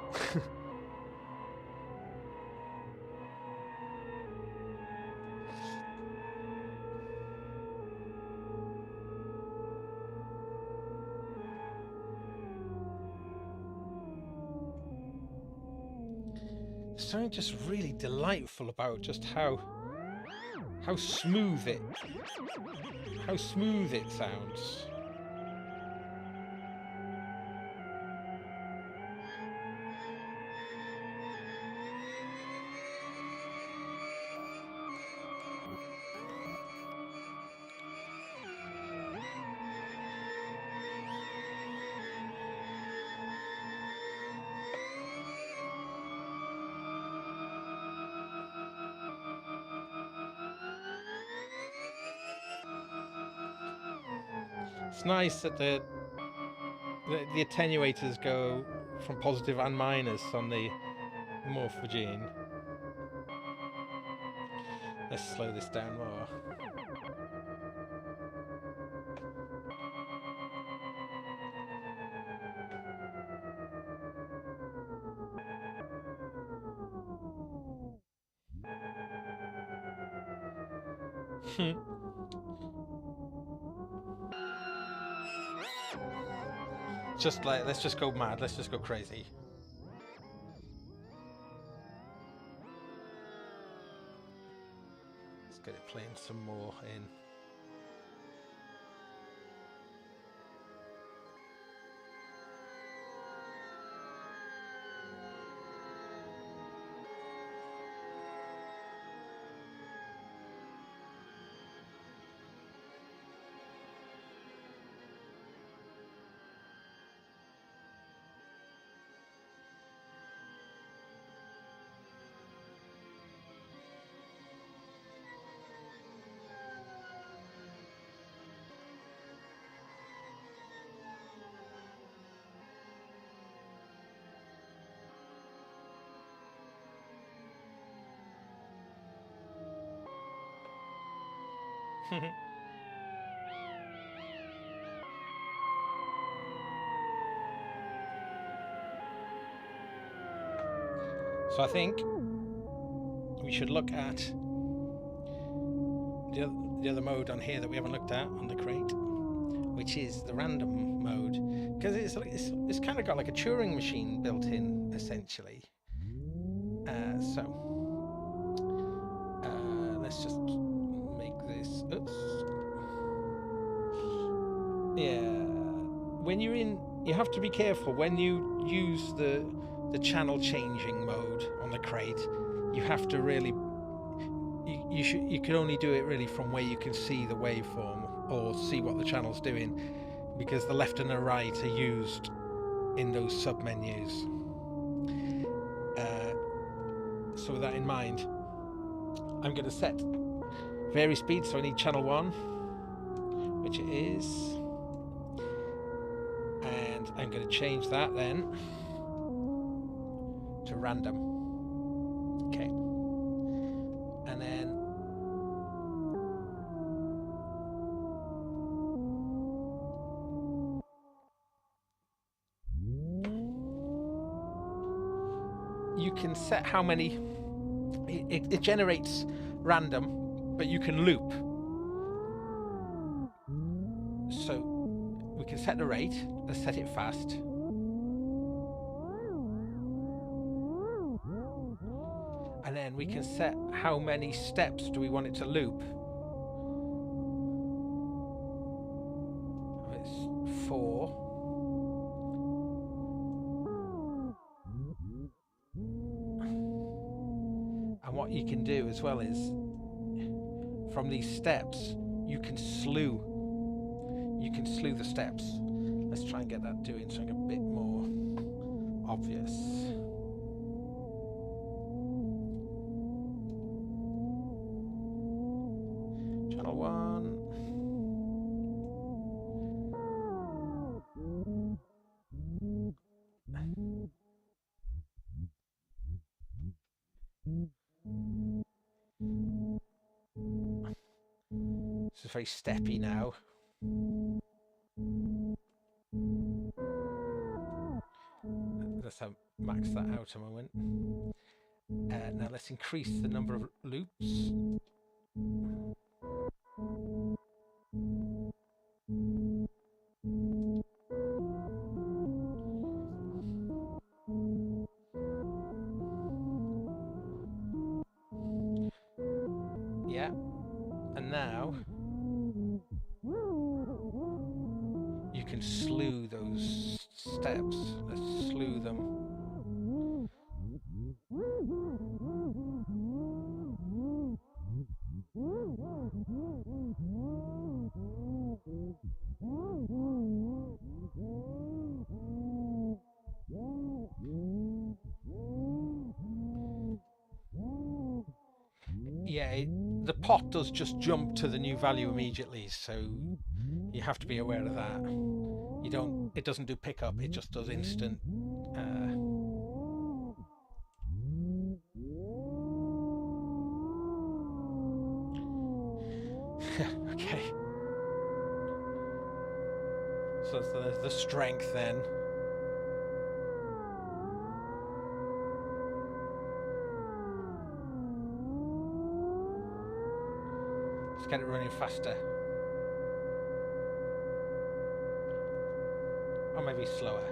Something just really delightful about just how smooth it sounds. It's nice that the attenuators go from positive and minus on the Morphagene. Let's slow this down more. Just like, let's just go mad, let's just go crazy. Let's get it playing some more in. So I think we should look at the other mode on here that we haven't looked at on the crate, which is the random mode, because it's kind of got like a Turing machine built in essentially. Let's just make this. Oops. Yeah. When you're in, you have to be careful when you use the channel changing mode on the crate. You have to really, you can only do it really from where you can see the waveform or see what the channel's doing, because the left and the right are used in those sub menus. So with that in mind, I'm going to set vary speed, so I need channel 1, which it is, and I'm going to change that then to random. Okay, and then you can set how many it generates random, but you can loop. So we can set the rate. Let's set it fast. And then we can set how many steps do we want it to loop. It's 4. And what you can do as well is, from these steps, you can slew the steps. Let's try and get that doing something a bit more obvious. This is very steppy now. Let's max that out a moment. Now let's increase the number of loops. Yeah, and now you can slew those steps. Let's slew them. Yeah, the pot does just jump to the new value immediately, so you have to be aware of that. It doesn't do pickup, it just does instant. Okay. So there's the strength then. Let's get it running faster. Or maybe slower.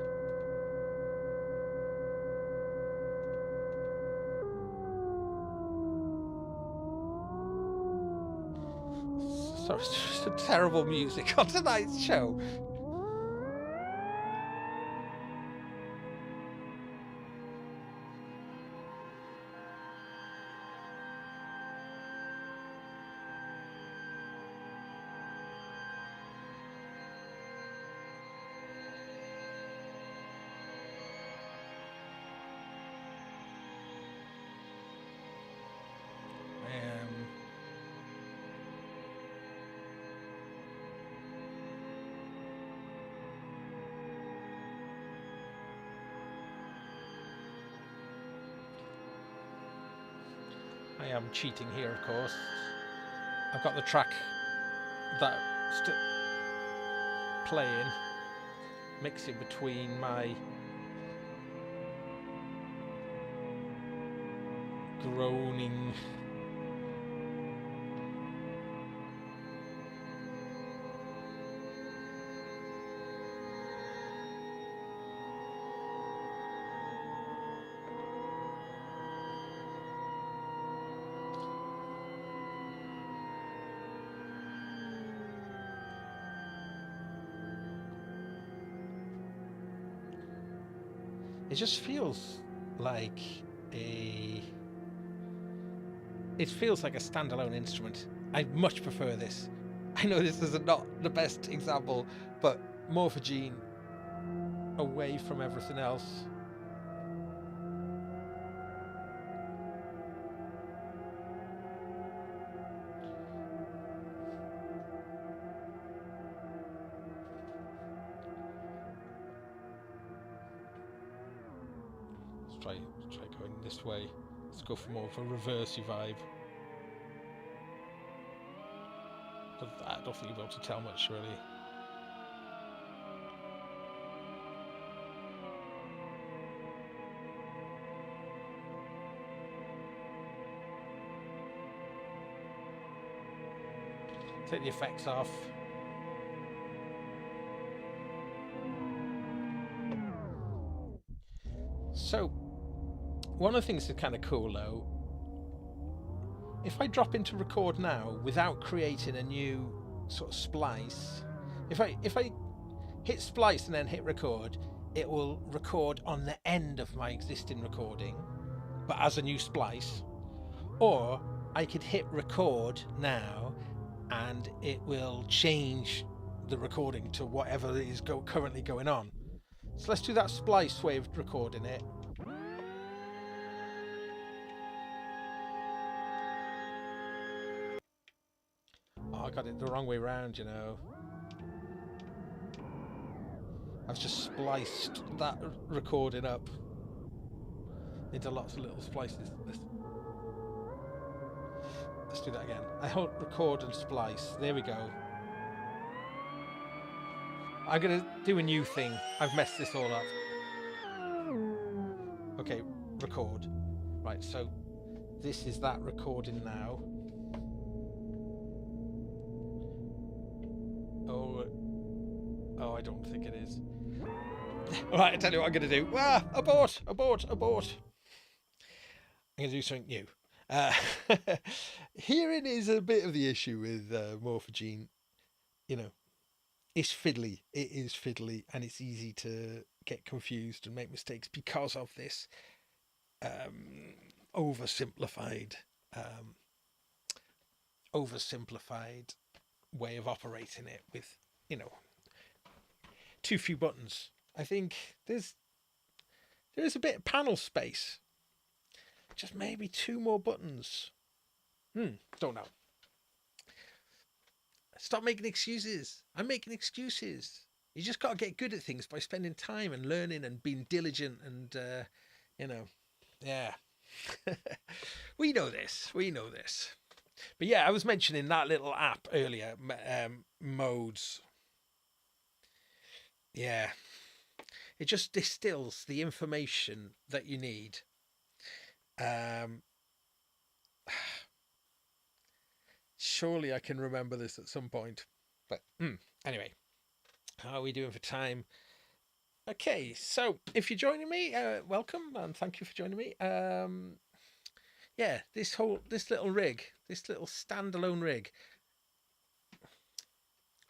Sorry, it's just a terrible music on tonight's show. I am cheating here, of course. I've got the track that's playing, mixing between my groaning it just feels like a standalone instrument. I much prefer this. I know this is not the best example, but Morphagene away from everything else. Try going this way. Let's go for more of a reversey vibe. But I don't think you'll be able to tell much, really. Take the effects off. So, one of the things that's kind of cool though, if I drop into record now without creating a new sort of splice, if I hit splice and then hit record, it will record on the end of my existing recording, but as a new splice. Or I could hit record now and it will change the recording to whatever is currently going on. So let's do that splice way of recording it. Oh, I got it the wrong way around, you know. I've just spliced that recording up into lots of little splices. Let's do that again. I hold record and splice. There we go. I'm going to do a new thing. I've messed this all up. Okay, record. Right, so this is that recording now. Oh, I don't think it is. All right, I tell you what I'm going to do. Abort. I'm going to do something new. Hearing is a bit of the issue with Morphagene. You know, it's fiddly. It is fiddly, and it's easy to get confused and make mistakes because of this oversimplified way of operating it with, you know, too few buttons. I think there's a bit of panel space. Just maybe 2 more buttons. Don't know. Stop making excuses. I'm making excuses. You just got to get good at things by spending time and learning and being diligent and, you know, yeah. We know this. But yeah, I was mentioning that little app earlier, Modes. Yeah. It just distills the information that you need. Surely I can remember this at some point. But anyway, how are we doing for time? Okay, so if you're joining me, welcome and thank you for joining me. Yeah, this little rig, this little standalone rig,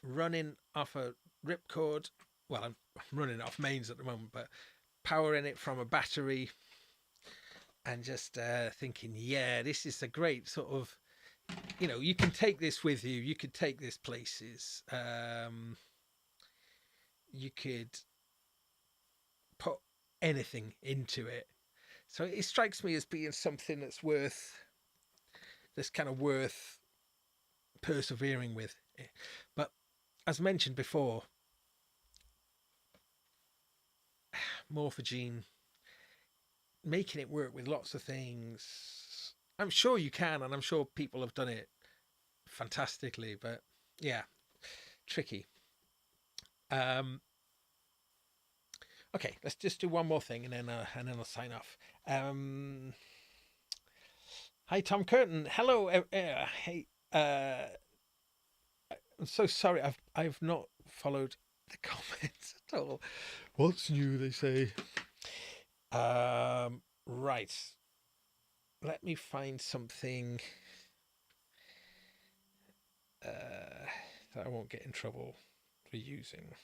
running off a Ripcord. Well, I'm running it off mains at the moment, but powering it from a battery, and just thinking, yeah, this is a great sort of, you know, you can take this with you. You could take this places. You could put anything into it. So it strikes me as being something that's kind of worth persevering with. But as mentioned before, Morphagene, making it work with lots of things. I'm sure you can, and I'm sure people have done it fantastically, but yeah, tricky. Okay, let's just do one more thing, and then I'll sign off. Hi, Tom Curtin. Hello. Hey. I'm so sorry. I've not followed the comments at all. What's new? They say. Right. Let me find something that I won't get in trouble for using.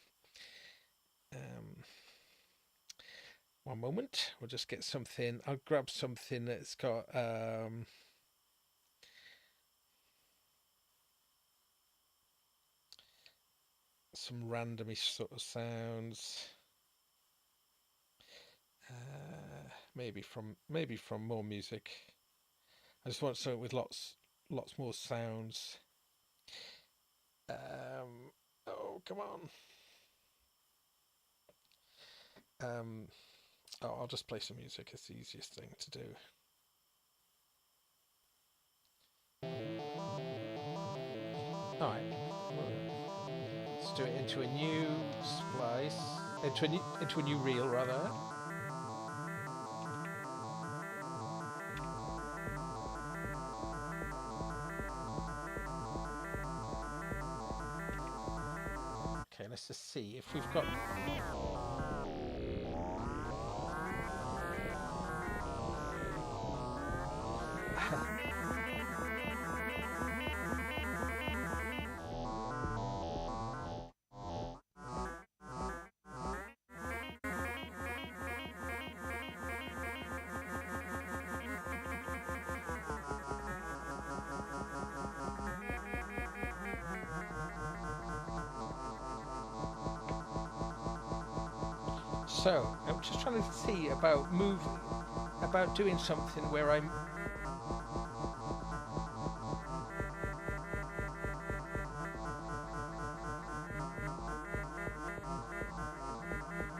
One moment. We'll just get something. I'll grab something that's got some randomish sort of sounds. Maybe from more music. I just want something with lots more sounds. Oh, come on. I'll just play some music. It's the easiest thing to do. All right. Let's do it into a new splice, into a new reel rather. Okay, let's just see if we've got. So I'm just trying to see about doing something where I'm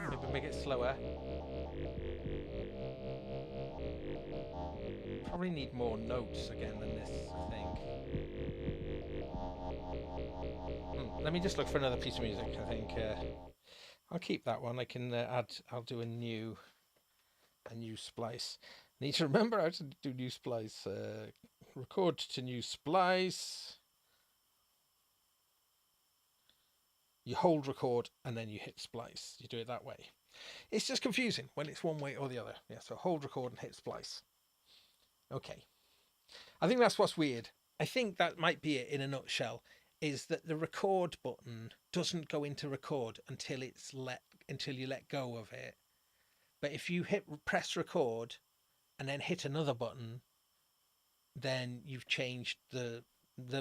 maybe make it slower. probably need more notes again than this, I think. Let me just look for another piece of music. I think I'll keep that one. I can I'll do a new splice. Need to remember how to do new splice. Record to new splice. You hold record and then you hit splice. You do it that way. It's just confusing when it's one way or the other. Yeah, so hold record and hit splice. Okay. I think that's what's weird. I think that might be it in a nutshell, is that the record button doesn't go into record until you let go of it. But if you press record and then hit another button, then you've changed the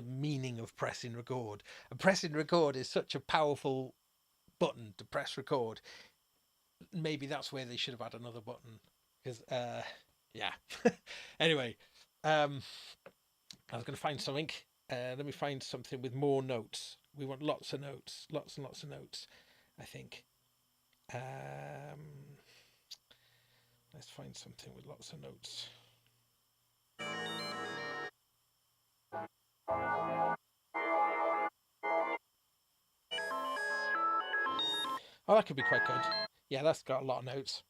meaning of pressing record. And pressing record is such a powerful button to press record. Maybe that's where they should have had another button. Because yeah. Anyway, I was going to find something. Let me find something with more notes. We want lots of notes, lots and lots of notes, I think. Let's find something with lots of notes. Oh, that could be quite good. Yeah, that's got a lot of notes.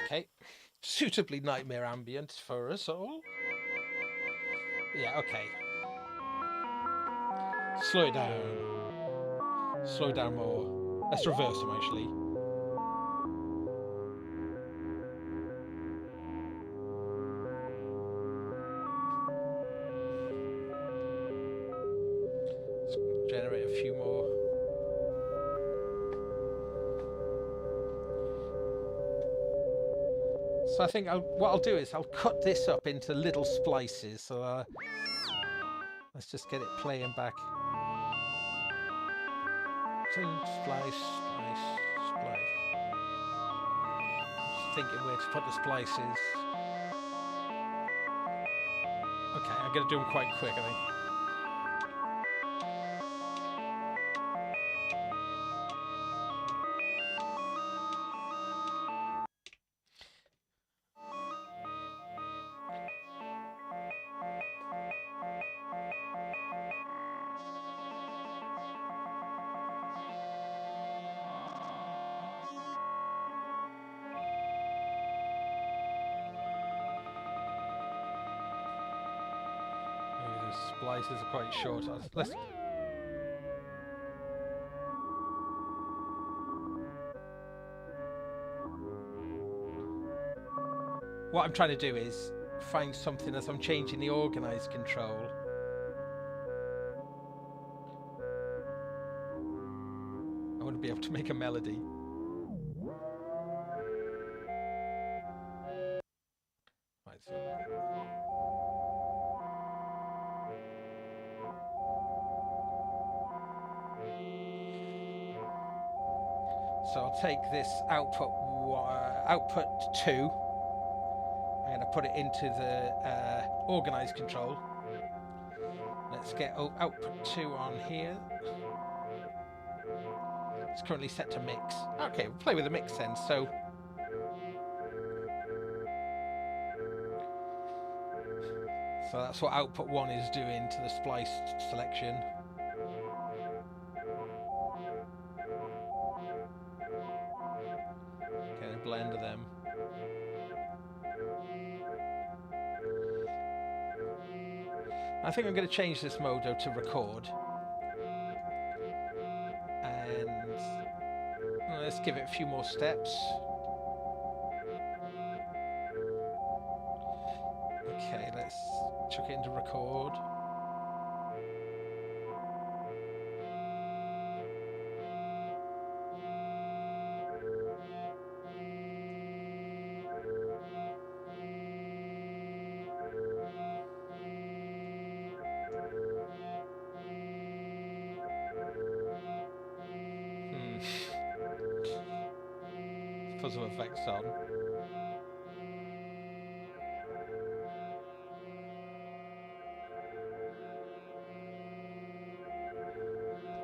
Okay, suitably nightmare ambient for us all. Yeah, okay. Slow it down. Slow it down more. Let's reverse them actually. Let's generate a few more. So I think what I'll do is I'll cut this up into little splices. So let's just get it playing back. Splice, splice, splice. Just thinking where to put the splices. Okay, I'm going to do them quite quick, I think. Splices are quite short. Let's. What I'm trying to do is find something as I'm changing the organize control. I want to be able to make a melody. Right, so I'll take this output 2. I'm going to put it into the organize control. Let's get output 2 on here. It's currently set to mix. Okay, we'll play with the mix then. So that's what output 1 is doing to the splice selection. Okay, a blend of them. I think I'm going to change this modo to record. And let's give it a few more steps. Okay, let's chuck it into record. Put some effects on.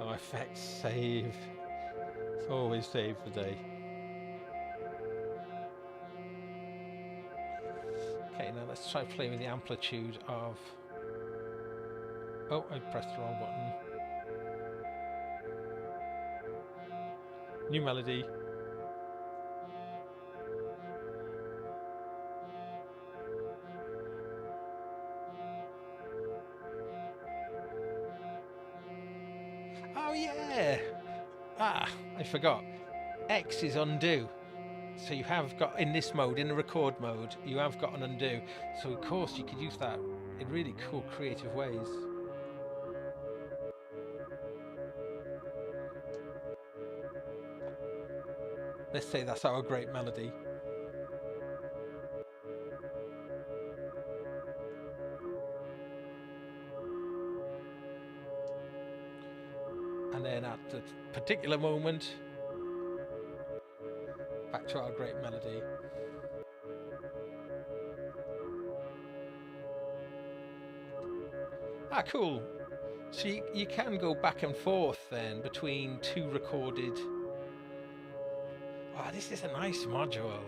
Oh, effects save. It's always save the day. Okay, now let's try playing with the amplitude of... Oh, I pressed the wrong button. New melody. Oh yeah! Ah, I forgot. X is undo. So you have got, in this mode, in the record mode, you have got an undo. So of course you could use that in really cool, creative ways. Let's say that's our great melody. And then at the particular moment, back to our great melody. Ah, cool. So you can go back and forth then between two recorded... Oh, this is a nice module.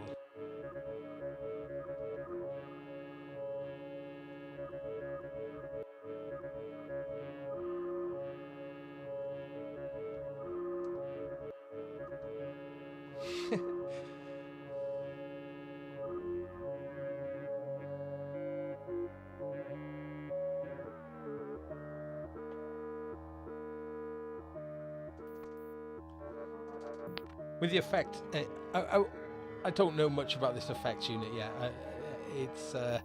With the effect, I don't know much about this effects unit yet. It's so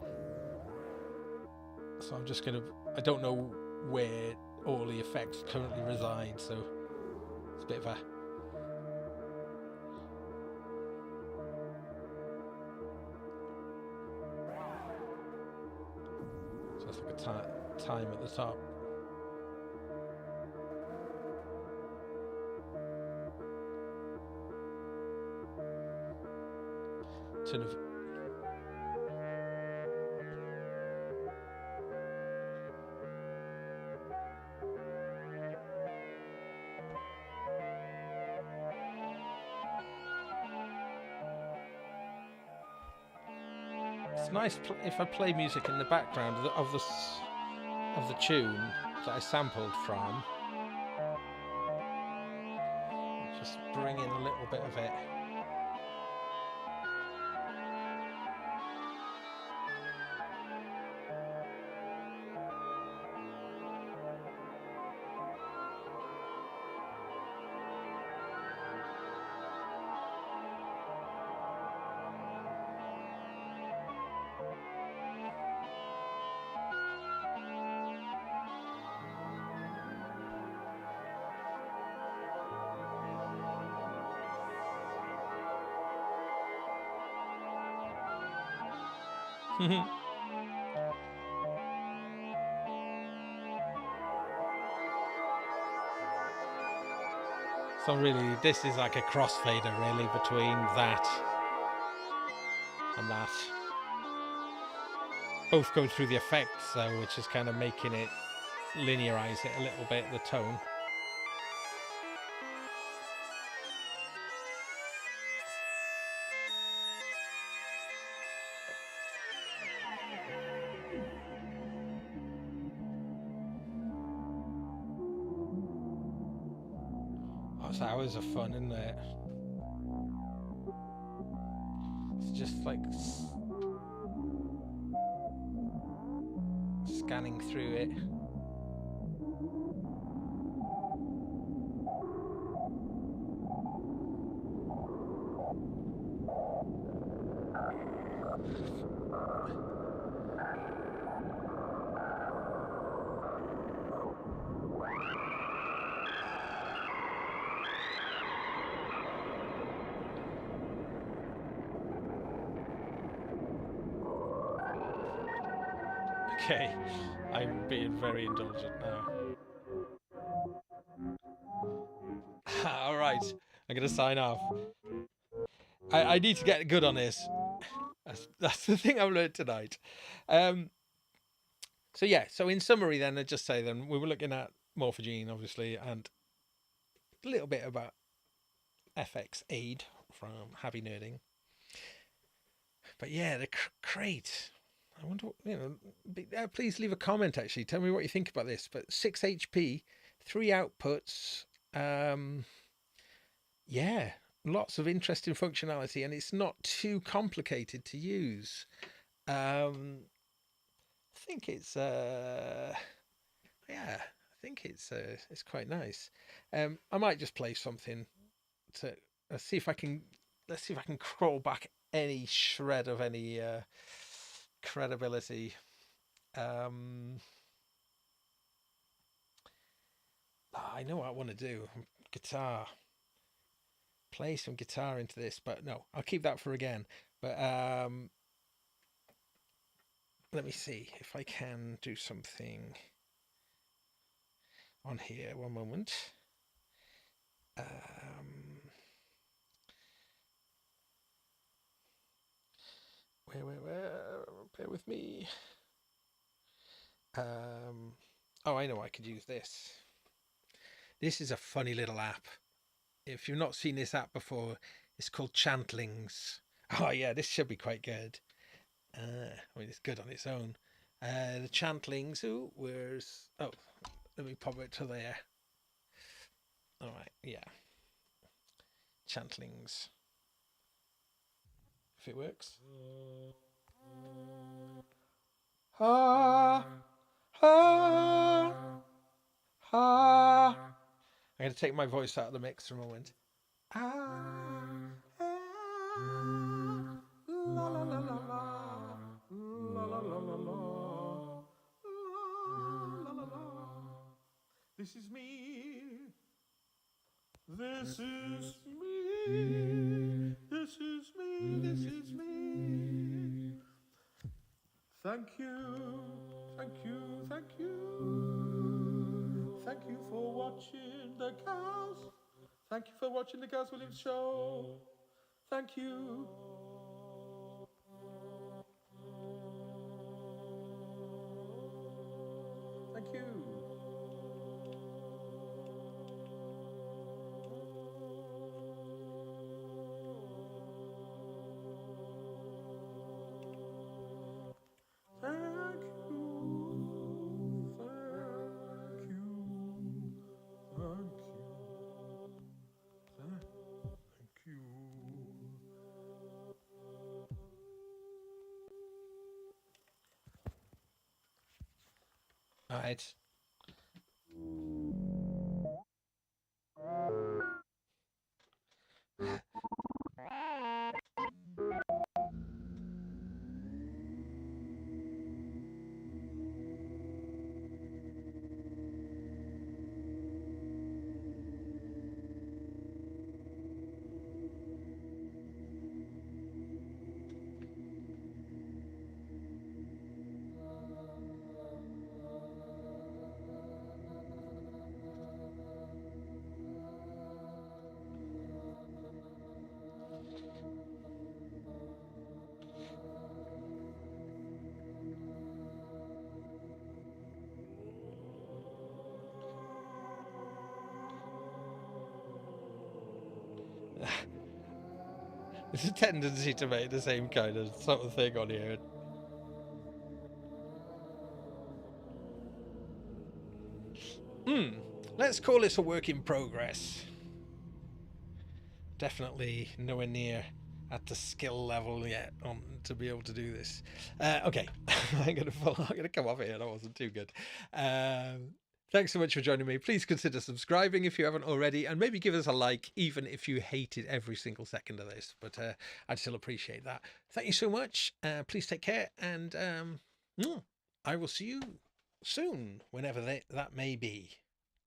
I'm just gonna. I don't know where all the effects currently reside, so it's a bit of a. So it's like a time at the top. Sort of. It's nice if I play music in the background of the tune that I sampled from. Just bring in a little bit of it. So really, this is like a crossfader really between that and that. Both go through the effects though, which is kind of making it linearize it a little bit, the tone. That's hours of fun, isn't it? It's just like scanning through it. Okay, I'm being very indulgent now. All right, I'm gonna sign off. I need to get good on this. That's the thing I've learned tonight. So yeah, so in summary then, I'd just say then we were looking at Morphagene obviously, and a little bit about FX Aid from Happy Nerding. But yeah, the crate. I wonder, please leave a comment, actually. Tell me what you think about this. But 6 HP, 3 outputs. Yeah, lots of interesting functionality, and it's not too complicated to use. I think it's yeah, I think it's quite nice. I might just play something to see if I can. Let's see if I can crawl back any shred of any credibility. I know what I want to do. Guitar. Play some guitar into this, but no, I'll keep that for again. But let me see if I can do something on here. One moment. Where? Bear with me. Oh, I know I could use this. This is a funny little app. If you've not seen this app before, it's called Chantlings. Oh yeah, this should be quite good. I mean, it's good on its own. The Chantlings. Oh, where's? Oh, let me pop it to there. All right, yeah. Chantlings. If it works. Ha, ha, ha. I'm going to take my voice out of the mix for a moment. La la la la la, la la la la la, la la la. This is me. This is me. This is me. This is me. Thank you. Thank you. Thank you. Thank you for watching the Cows. Thank you for watching the Gaz Williams Show. Thank you. Thank you. All right. There's a tendency to make the same kind of sort of thing on here. Let's call this a work in progress. Definitely nowhere near at the skill level yet to be able to do this. Okay, I'm gonna come off here. That wasn't too good. Thanks so much for joining me. Please consider subscribing if you haven't already, and maybe give us a like, even if you hated every single second of this. But I'd still appreciate that. Thank you so much. Please take care, and I will see you soon, whenever that may be.